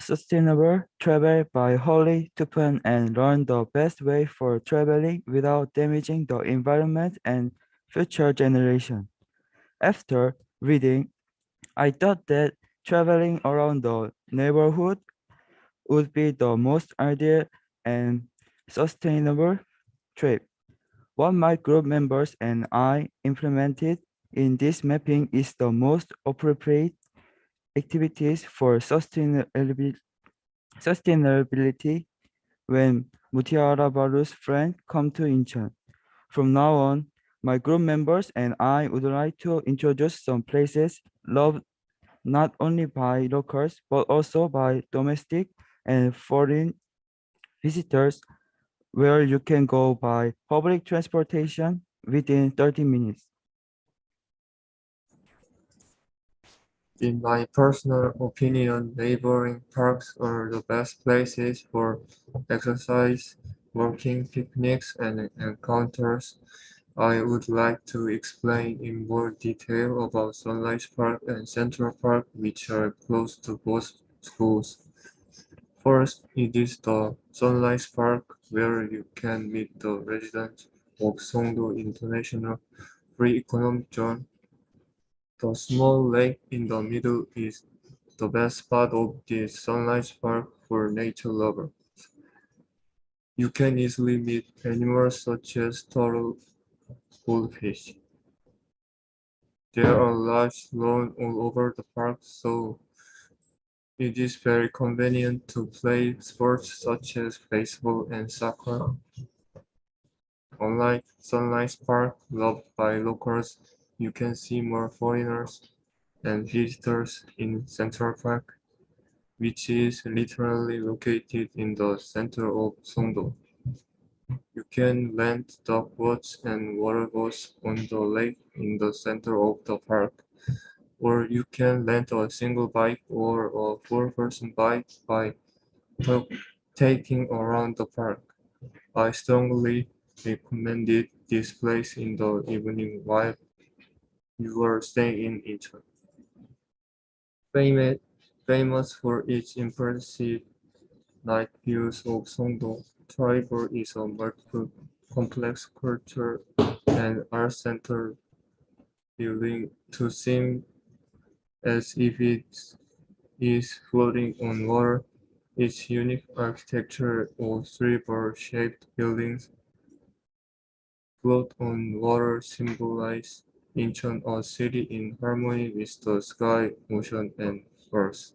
Sustainable Travel by Holly Tupin and learned the best way for traveling without damaging the environment and future generation. After reading, I thought that traveling around the neighborhood would be the most ideal and sustainable trip. What my group members and I implemented in this mapping is the most appropriate activities for sustainability when Mutiara Baru's friend come to Incheon. From now on, my group members and I would like to introduce some places loved not only by locals but also by domestic and foreign visitors where you can go by public transportation within 30 minutes. In my personal opinion, neighboring parks are the best places for exercise, walking, picnics, and encounters. I would like to explain in more detail about Sunrise Park and Central Park, which are close to both schools. First, it is the Sunrise Park, where you can meet the residents of Songdo International Free Economic Zone. The small lake in the middle is the best spot of this Sunrise Park for nature lovers. You can easily meet animals such as turtle, goldfish. There are large lawns all over the park, so it is very convenient to play sports such as baseball and soccer. Unlike Sunrise Park, loved by locals, you can see more foreigners and visitors in Central Park, which is literally located in the center of Songdo. You can rent tugboats and waterboats on the lake in the center of the park, or you can rent a single bike or a four-person bike by taking around the park. I strongly recommend this place in the evening while you are staying in Incheon. Famous for its impressive night views of Songdo, Tribal is a multiple complex culture and art center building to seem as if it is floating on water. Its unique architecture of three-bar-shaped buildings float on water symbolize Incheon, a city in harmony with the sky, ocean, and earth.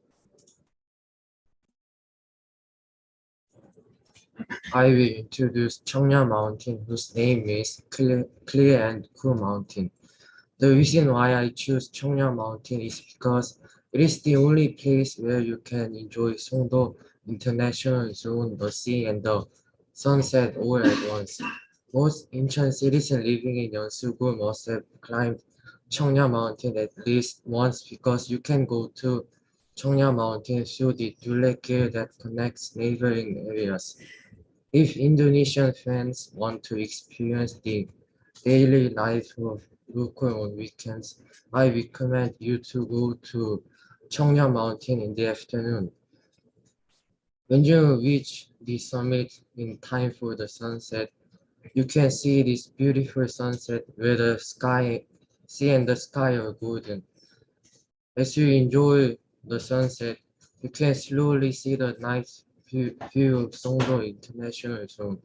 I will introduce Cheongnya Mountain, whose name is Clear and Cool Mountain. The reason why I choose Cheongnya Mountain is because it is the only place where you can enjoy Songdo International Zone, the sea, and the sunset all at once. Most Incheon citizens living in Yeonsu-gu must have climbed Cheongnya Mountain at least once because you can go to Cheongnya Mountain through the Dule길 that connects neighboring areas. If Indonesian fans want to experience the daily life of local on weekends, I recommend you to go to Cheongnya Mountain in the afternoon. When you reach the summit in time for the sunset, you can see this beautiful sunset where the sea and the sky are golden. As you enjoy the sunset, you can slowly see the night view of Songdo International Zone,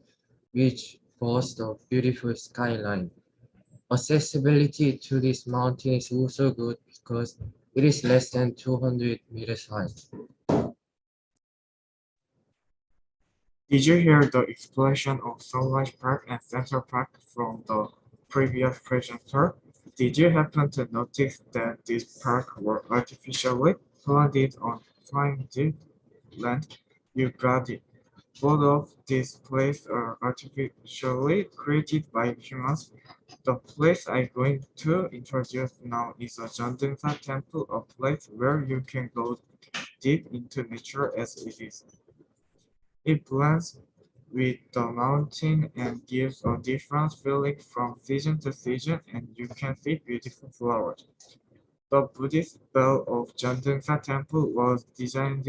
which boasts a beautiful skyline. Accessibility to this mountain is also good because it is less than 200 meters high. Did you hear the explanation of Sunrise Park and Central Park from the previous presenter, did you happen to notice that this park was artificially planted on flying land? You got it. Both of these places are artificially created by humans. The place I'm going to introduce now is a Jandensa temple, a place where you can go deep into nature as it is. It blends with the mountain and gives a different feeling from season to season, and you can see beautiful flowers. The Buddhist bell of Jandensa Temple was designed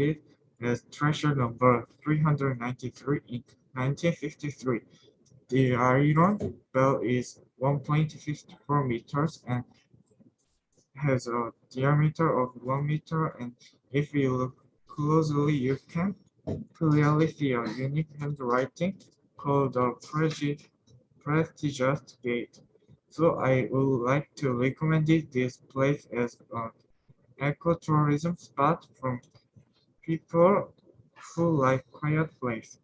as treasure number 393 in 1963. The iron bell is 1.54 meters and has a diameter of 1 meter, and if you look closely, you can clearly see a unique handwriting called the prestigious gate. So I would like to recommend this place as an ecotourism spot from people who like quiet place.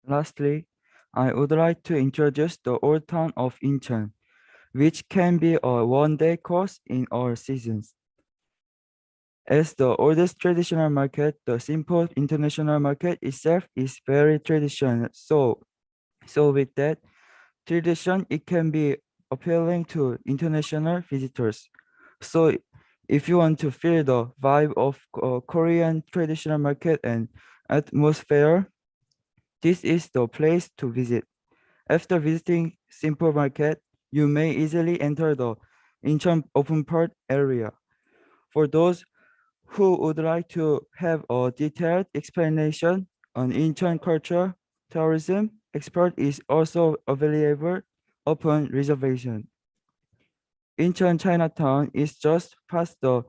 Lastly, I would like to introduce the old town of Incheon, which can be a one-day course in all seasons. As the oldest traditional market, the simple international market itself is very traditional. So with that tradition, it can be appealing to international visitors. So if you want to feel the vibe of Korean traditional market and atmosphere, this is the place to visit. After visiting Simple Market, you may easily enter the Incheon open part area. For those who would like to have a detailed explanation on Incheon culture, tourism expert is also available upon reservation. Incheon Chinatown is just past the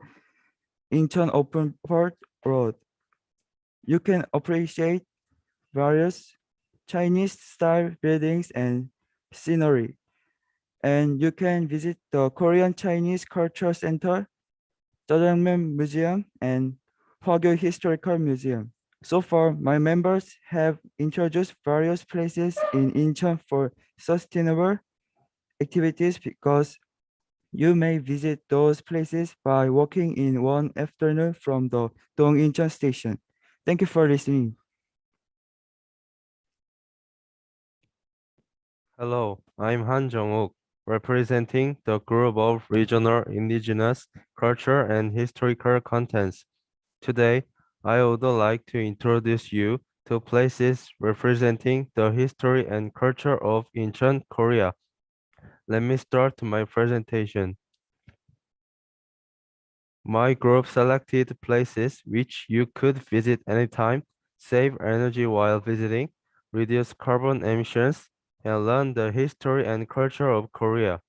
Incheon Open Port Road. You can appreciate various Chinese style buildings and scenery. And you can visit the Korean Chinese Culture Center, Jajangmyeon Museum, and Hwagyo Historical Museum. So far, my members have introduced various places in Incheon for sustainable activities because you may visit those places by walking in one afternoon from the Dong Incheon station. Thank you for listening. Hello, I'm Han Jong-uk, representing the group of regional indigenous culture and historical contents. Today, I would like to introduce you to places representing the history and culture of Incheon, Korea. Let me start my presentation. My group selected places which you could visit anytime, save energy while visiting, reduce carbon emissions, and learn the history and culture of Korea.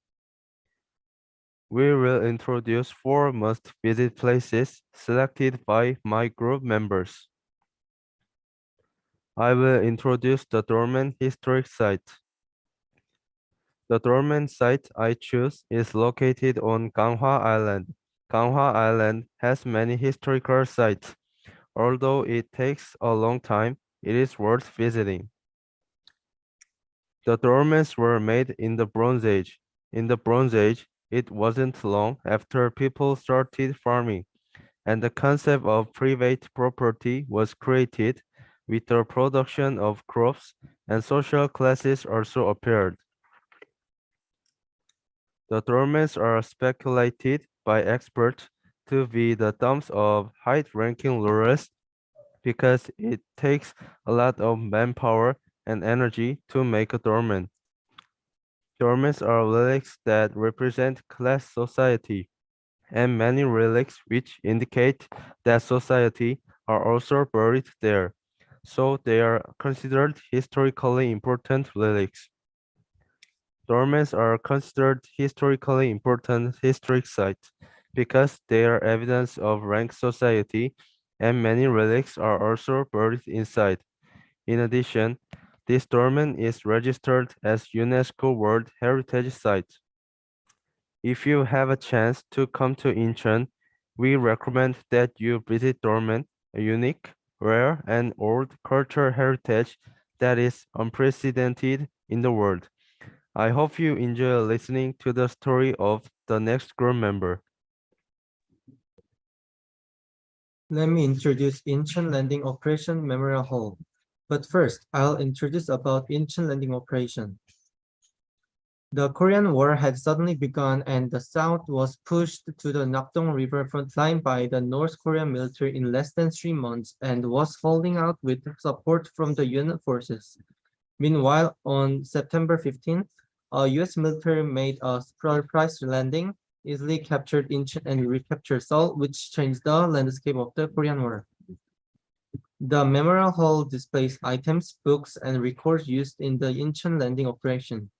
We will introduce 4 must-visit places selected by my group members. I will introduce the Dorman Historic Site. The Dorman site I choose is located on Ganghwa Island. Ganghwa Island has many historical sites. Although it takes a long time, it is worth visiting. The dolmens were made in the Bronze Age. In the Bronze Age, it wasn't long after people started farming, and the concept of private property was created with the production of crops, and social classes also appeared. The dolmens are speculated by experts to be the tombs of high-ranking rulers because it takes a lot of manpower and energy to make a dolmen. Dolmens are relics that represent class society, and many relics which indicate that society are also buried there, so they are considered historically important relics. Dolmens are considered historically important historic sites because they are evidence of rank society, and many relics are also buried inside. In addition, this dolmen is registered as UNESCO World Heritage Site. If you have a chance to come to Incheon, we recommend that you visit dolmen, a unique, rare, and old cultural heritage that is unprecedented in the world. I hope you enjoy listening to the story of the next group member. Let me introduce Incheon Landing Operation Memorial Hall. But first, I'll introduce about Incheon Landing Operation. The Korean War had suddenly begun and the South was pushed to the Nakdong River front line by the North Korean military in less than 3 months and was holding out with support from the UN forces. Meanwhile, on September 15th, a US military made a surprise landing, easily captured Incheon and recaptured Seoul, which changed the landscape of the Korean War. The Memorial Hall displays items, books, and records used in the Incheon landing operation.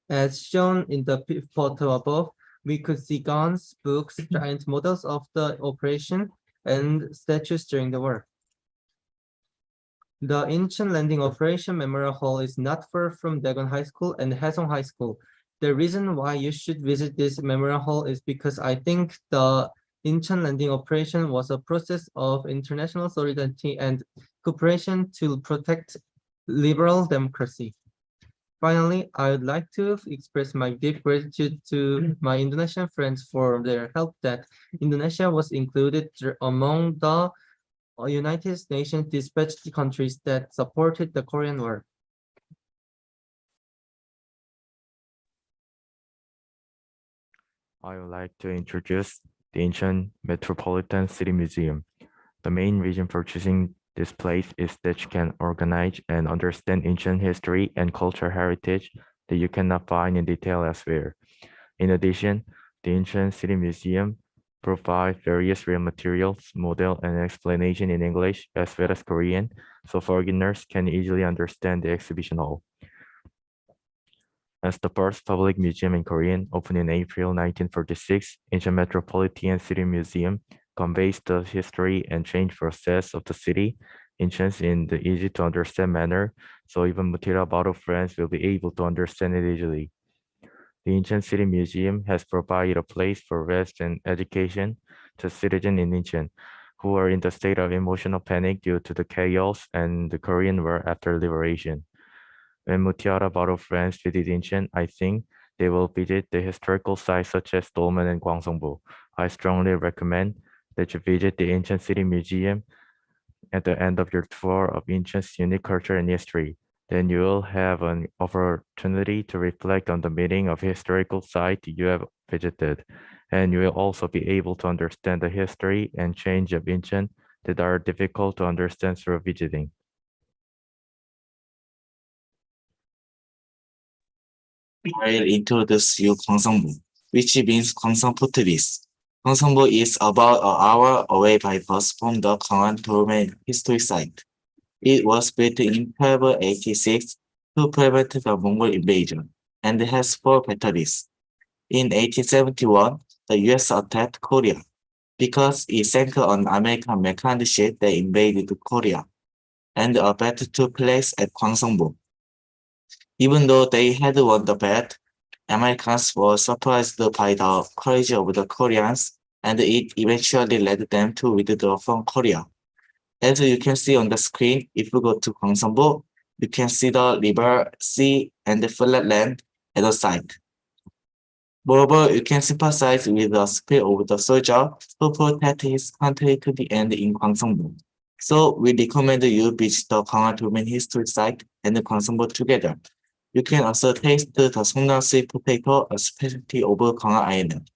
As shown in the photo above, we could see guns, books, giant models of the operation, and statues during the war. The Incheon Landing Operation Memorial Hall is not far from Daegun High School and Haesong High School. The reason why you should visit this Memorial Hall is because I think the Incheon Landing Operation was a process of international solidarity and cooperation to protect liberal democracy. Finally, I would like to express my deep gratitude to my Indonesian friends for their help that Indonesia was included among the United Nations dispatched countries that supported the Korean War. I would like to introduce the Incheon Metropolitan City Museum. The main reason for choosing this place is that you can organize and understand Incheon history and cultural heritage that you cannot find in detail elsewhere. In addition, the Incheon City Museum provides various real materials, model, and explanation in English as well as Korean, so foreigners can easily understand the exhibition hall. As the first public museum in Korean, opened in April 1946, Incheon Metropolitan City Museum conveys the history and change process of the city, Incheon in the easy to understand manner, so even Mutiara Bottle friends will be able to understand it easily. The Incheon City Museum has provided a place for rest and education to citizens in Incheon who are in the state of emotional panic due to the chaos and the Korean War after liberation. When Mutiara Bottle friends visit Incheon, I think they will visit the historical sites such as Dolmen and Gwangsongbo. I strongly recommend that you visit the Incheon City Museum at the end of your tour of Incheon's unique culture and history. Then you will have an opportunity to reflect on the meaning of historical site you have visited, and you will also be able to understand the history and change of Incheon that are difficult to understand through visiting. I'll introduce you Gwangsongbo, which means Gwangsong Portuguese. Gwangsongbo is about an hour away by bus from the Gwangan Dolmen historic site. It was built in 1286 to prevent the Mongol invasion and has 4 batteries. In 1871, the US attacked Korea because it sank an American mechanized ship that invaded Korea, and a battle took place at Gwangsongbo. Even though they had won the battle, Americans were surprised by the courage of the Koreans, and it eventually led them to withdraw from Korea. As you can see on the screen, if you go to Gwangsongbo, you can see the river, sea, and the flat land at the site. Moreover, you can sympathize with the spirit of the soldier who protected his country to the end in Gwangsongbo. So we recommend you visit the Gwangan Dolmen historic site and Gwangsongbo together. You can also taste the Songnam sweet potato, a specialty of Gwangan Island.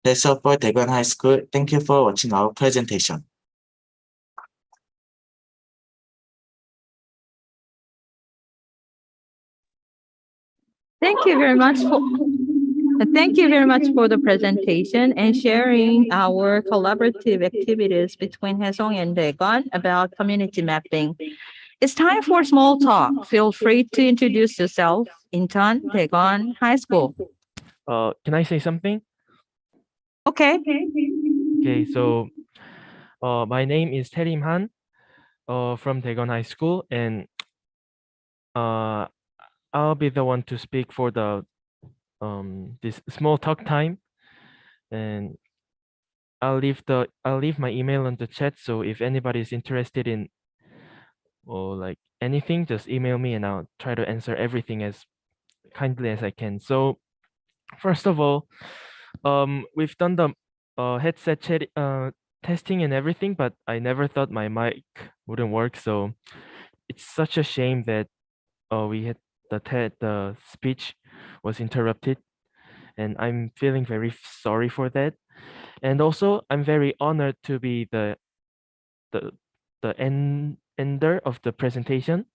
That's all for Daegun High School. Thank you for watching our presentation. Thank you very much for the presentation and sharing our collaborative activities between Haesong and Daegun about community mapping. It's time for small talk. Feel free to introduce yourself. Incheon, Daegun High School. Can I say something? Okay. Okay, so my name is Terim Han from Daegun High School, and I'll be the one to speak for the this small talk time, and I'll leave my email on the chat. So if anybody is interested in or like anything, just email me and I'll try to answer everything as kindly as I can. So first of all, we've done the headset testing and everything, but I never thought my mic wouldn't work. So it's such a shame that we had the speech was interrupted, and I'm feeling very sorry for that. And also, I'm very honored to be the ender of the presentation.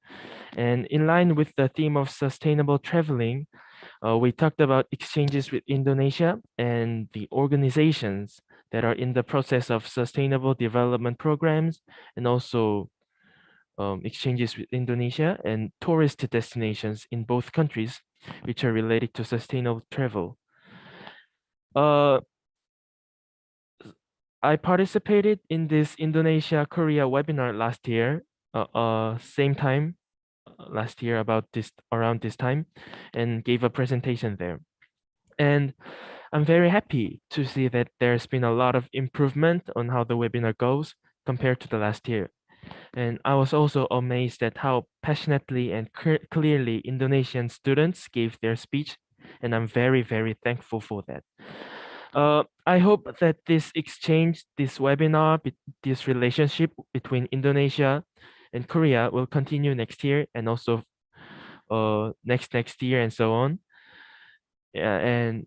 And in line with the theme of sustainable traveling, we talked about exchanges with Indonesia and the organizations that are in the process of sustainable development programs, and also exchanges with Indonesia and tourist destinations in both countries, which are related to sustainable travel. I participated in this Indonesia-Korea webinar last year, same time last year around this time, and gave a presentation there. And I'm very happy to see that there's been a lot of improvement on how the webinar goes compared to the last year. And I was also amazed at how passionately and clearly Indonesian students gave their speech, and I'm very, very thankful for that. I hope that this exchange, this webinar, this relationship between Indonesia and Korea will continue next year, and also next year, and so on. Yeah, and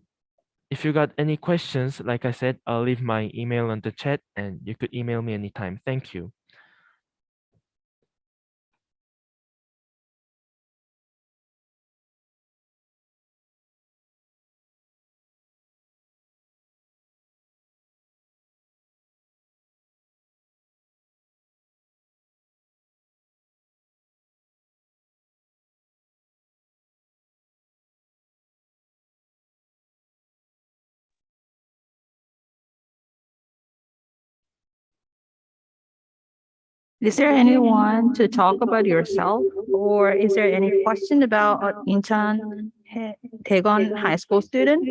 if you got any questions, like I said, I'll leave my email on the chat, and you could email me anytime. Thank you. Is there anyone to talk about yourself, or is there any question about Incheon Daegun High School student?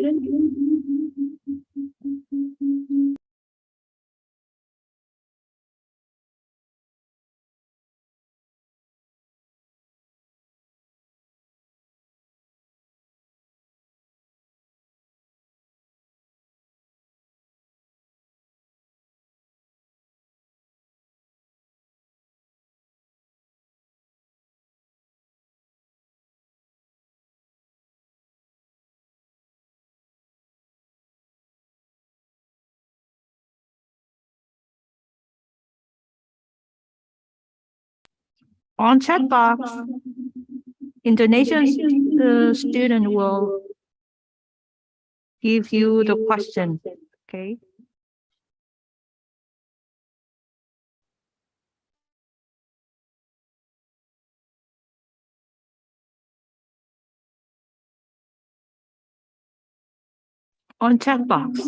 On chat box, Indonesian student will give you the question, okay? On chat box.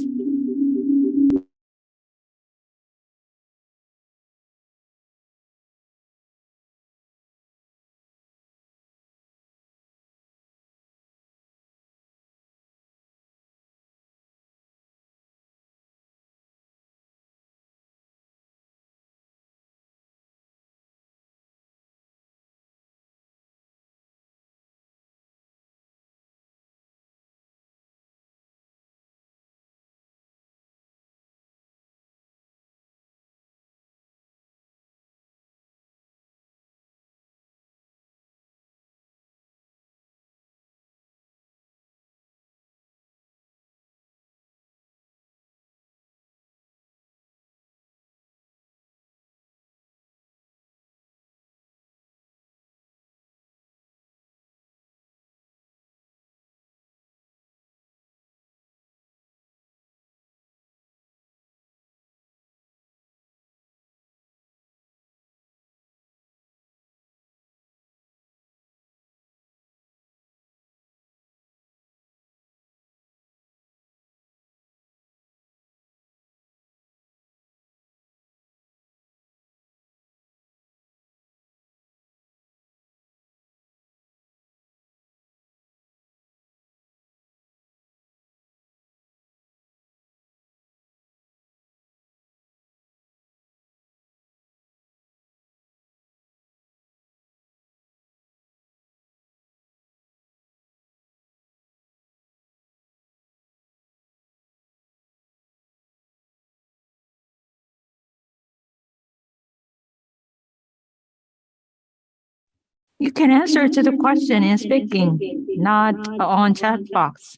You can answer to the question in speaking, not on chat box.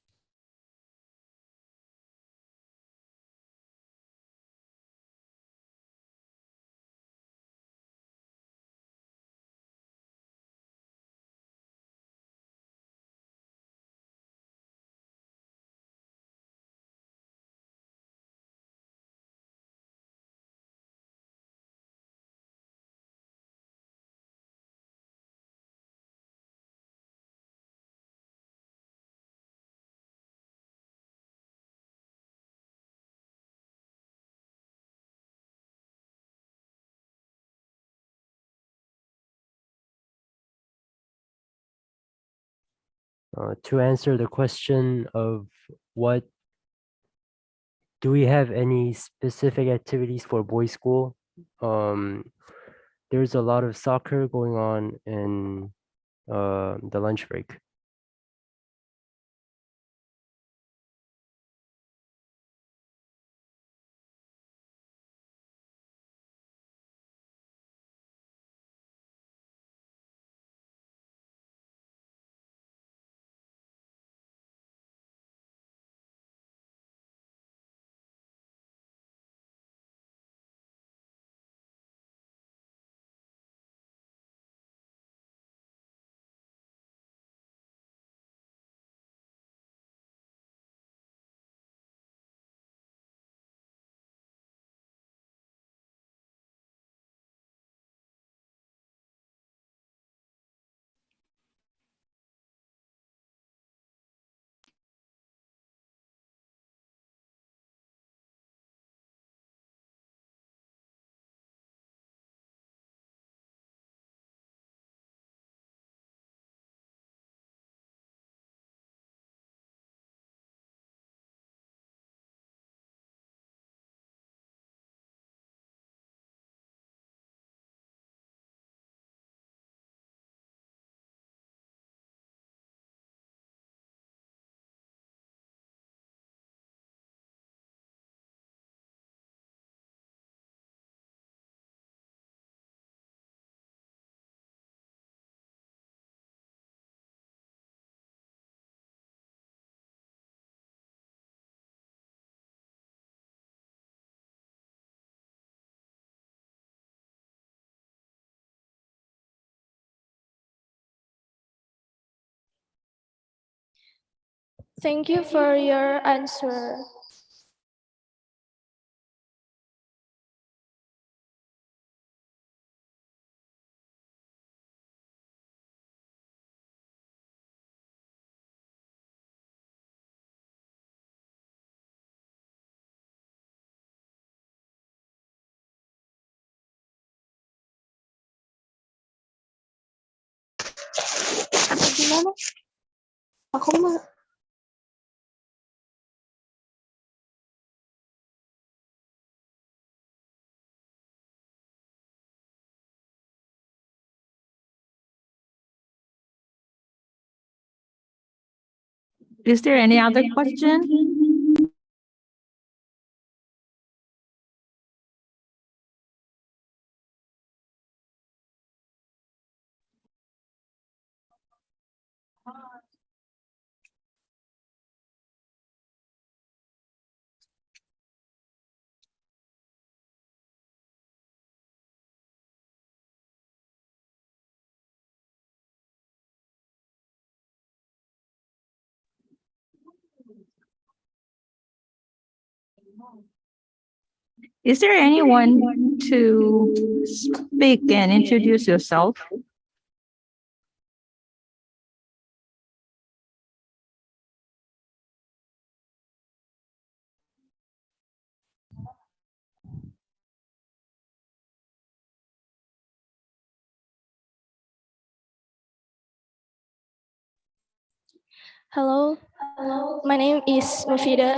To answer the question of what do we have any specific activities for boys' school? There's a lot of soccer going on in the lunch break. Thank you for your answer. Gimana? Aku mah Is there any other question? Is there anyone to speak and introduce yourself? Hello, my name is Mufida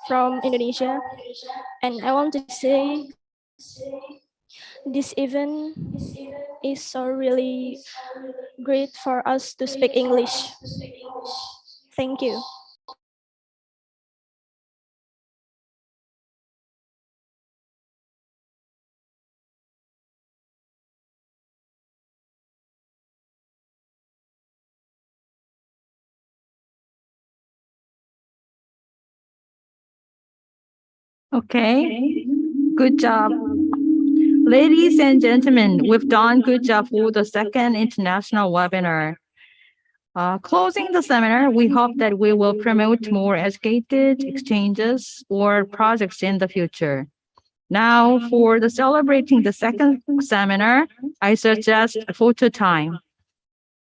from Indonesia, and I want to say this event is so really great for us to speak English. Thank you. Okay, good job. Ladies and gentlemen, we've done good job for the second international webinar. Closing the seminar, we hope that we will promote more educated exchanges or projects in the future. Now, for the celebrating the second seminar, I suggest photo time.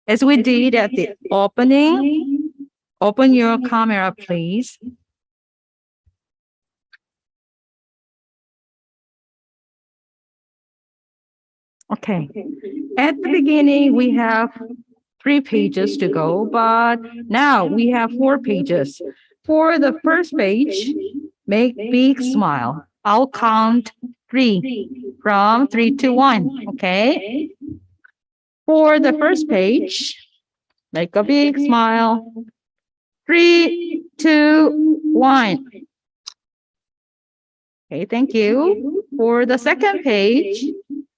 As we did at the opening, open your camera, please. Okay. At the beginning, we have 3 pages to go, but now we have 4 pages. For the first page, make big smile. I'll count 3 from 3 to 1. Okay. For the first page, make a big smile. 3, 2, 1. Okay, thank you. For the second page,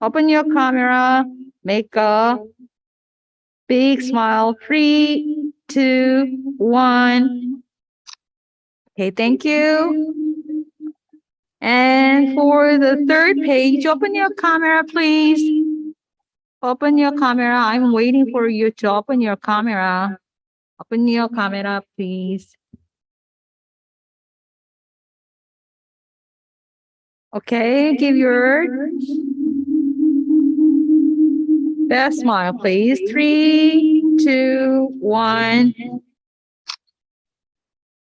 open your camera, make a big smile. 3, 2, 1. Okay, thank you. And for the third page, open your camera, please. Open your camera. I'm waiting for you to open your camera. Open your camera, please. Okay, give your best smile, please. 3, 2, 1.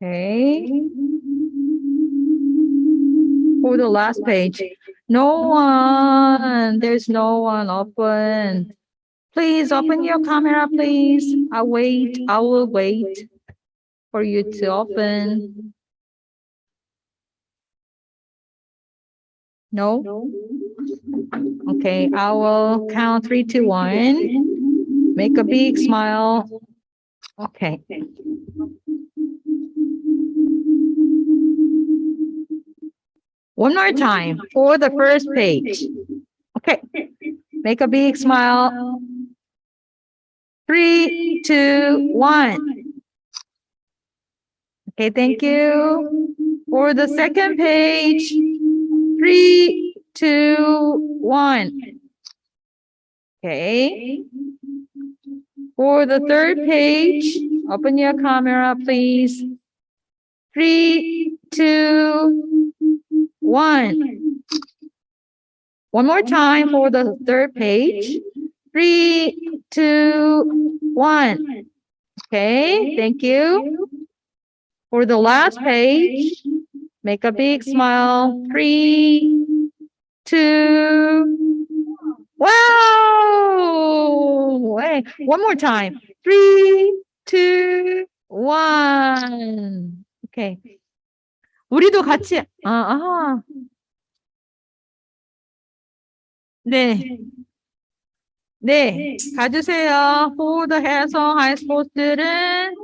Okay. For the last page, no one. There's no one open. Please open your camera, please. I'll wait. I will wait for you to open. No? Okay, I will count 3, 2, 1. Make a big smile. Okay. One more time for the first page. Okay. Make a big smile. 3, 2, 1. Okay, thank you. For the second page, 3, 2, 1. Okay. For the third page, open your camera, please. 3, 2, 1. One more time for the third page. 3, 2, 1. Okay, thank you. For the last page, make a big smile. 3, 2, wow! Hey, one more time. 3, 2, 1. Okay. 우리도 같이 네. 네, 가주세요. For the Haesong High School student.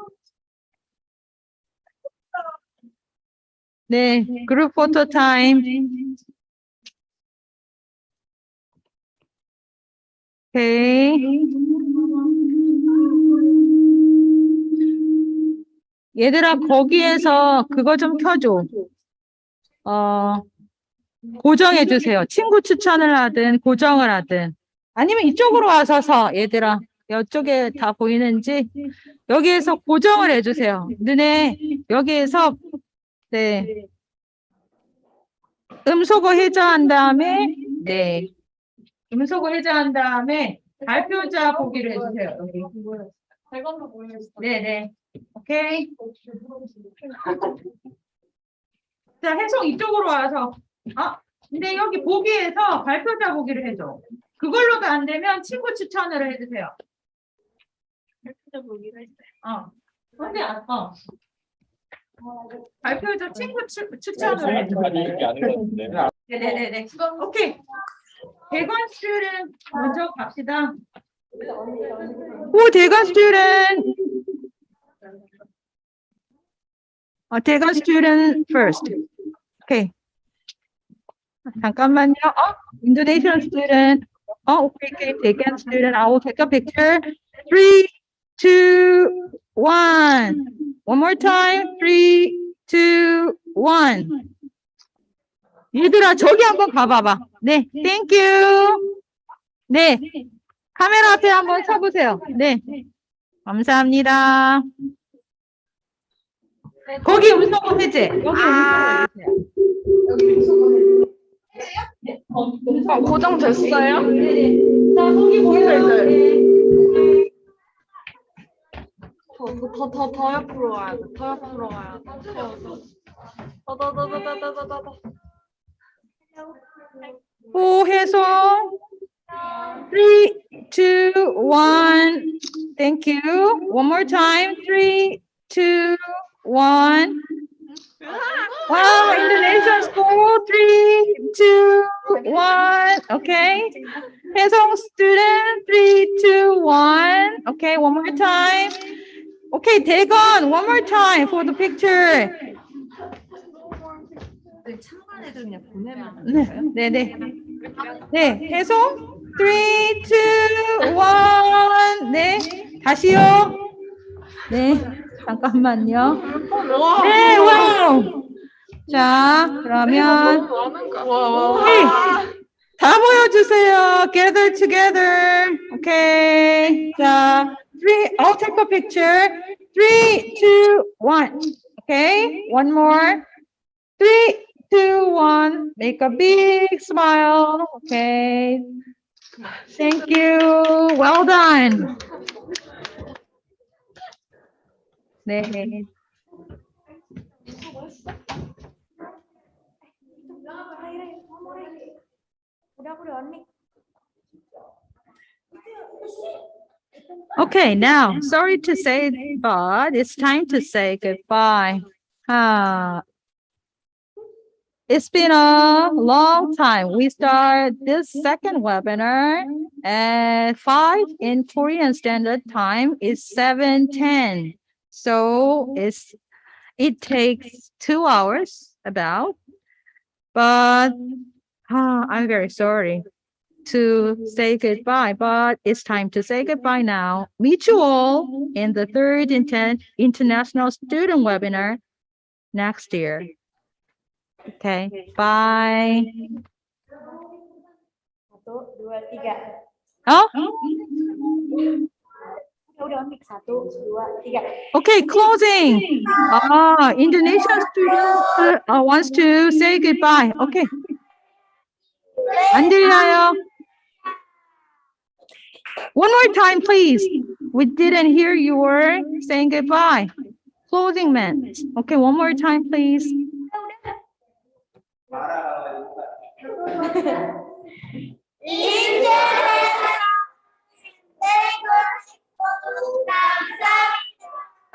네, group photo time. Okay. 얘들아, 거기에서 그거 좀 켜줘. 고정해 주세요. 친구 추천을 하든 고정을 하든. 아니면 이쪽으로 와서 얘들아. 이쪽에 다 보이는지 여기에서 고정을 해주세요. 너네 여기에서 네 음소거 해제한 다음에 네 음소거 해제한 다음에 발표자 보기를 해주세요. 여기. 네네. 오케이. 자, 혜성 이쪽으로 와서 근데 여기 보기에서 발표자 보기를 해줘. 그걸로도 안 되면 친구 추천을 해주세요. 발표자 보기를 했어요. 근데 발표자 친구 추천을 해줘. 네네네. 오케이. 대건 스튜던 먼저 갑시다. 오, 대건 스튜던. 대건 스튜던 first. 오케이. 잠깐만요. Indonesian student. Okay, Daegun student. I will take a picture. 3, 2, 1. One more time. 3, 2, 1. 얘들아, 저기 한번 가봐봐. 네, 땡큐. 네, 카메라 앞에 한번 서보세요. 네, 감사합니다. 거기 음성 해제. 여기 음성 해주세요. 고정됐어요? 자, 거기 보여요. 더 옆으로 와야 돼. 더 옆으로 가야 돼. 더. 호혜송. 3, 2, 1. Thank you. One more time. 3, 2, 1. Wow, Indonesian school. 3, 2, 1. Okay. Haesong student. 3, 2, 1. Okay, one more time. Okay, Daegun, one more time for the picture. 네. 네, 해송. 3, 2, 1. 네, 다시요. 네, 잠깐만요. 네, 와우. 자, 그러면 다 모여주세요. Gather together. Okay. 자, I'll take a picture. 3, 2, 1. Okay, one more. 3, 2, 1. Make a big smile. Okay. Thank you. Well done. 네. Okay, now, sorry to say, but it's time to say goodbye. It's been a long time. We start this second webinar at 5 in Korean Standard Time. It's 7:10. So it takes 2 hours about, but I'm very sorry to say goodbye, but it's time to say goodbye now. Meet you all in the third international student webinar next year. Okay, bye. 1, 2, 3. Oh? Okay, closing. Indonesian student wants to say goodbye. Okay. 안 들려요. One more time, please. We didn't hear you were saying goodbye. Closing meant. Okay, one more time, please.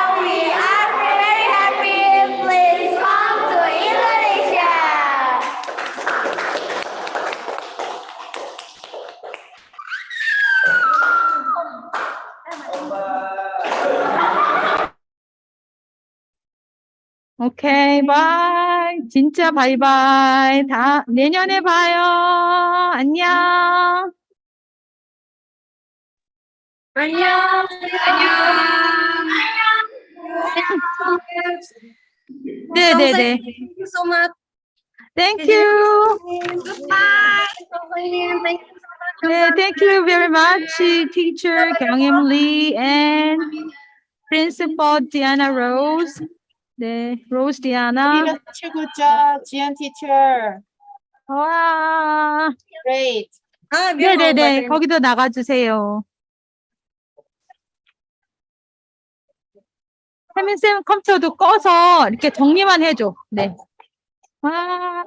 We are very happy. Please come to Indonesia. 오케이, 바이. 진짜 바이바이. 다 내년에 봐요. 안녕. 안녕. 네네네. Thank you so much. Thank you. Goodbye. Thank you so much. 네, thank you very much, teacher 경임 Lee and Principal Diana Rose. 네, Rose Diana. 최고죠, 지연 teacher. 와. Great. 네네네, 거기도 나가주세요. 혜민쌤 컴퓨터도 꺼서 이렇게 정리만 해줘. 네. 와.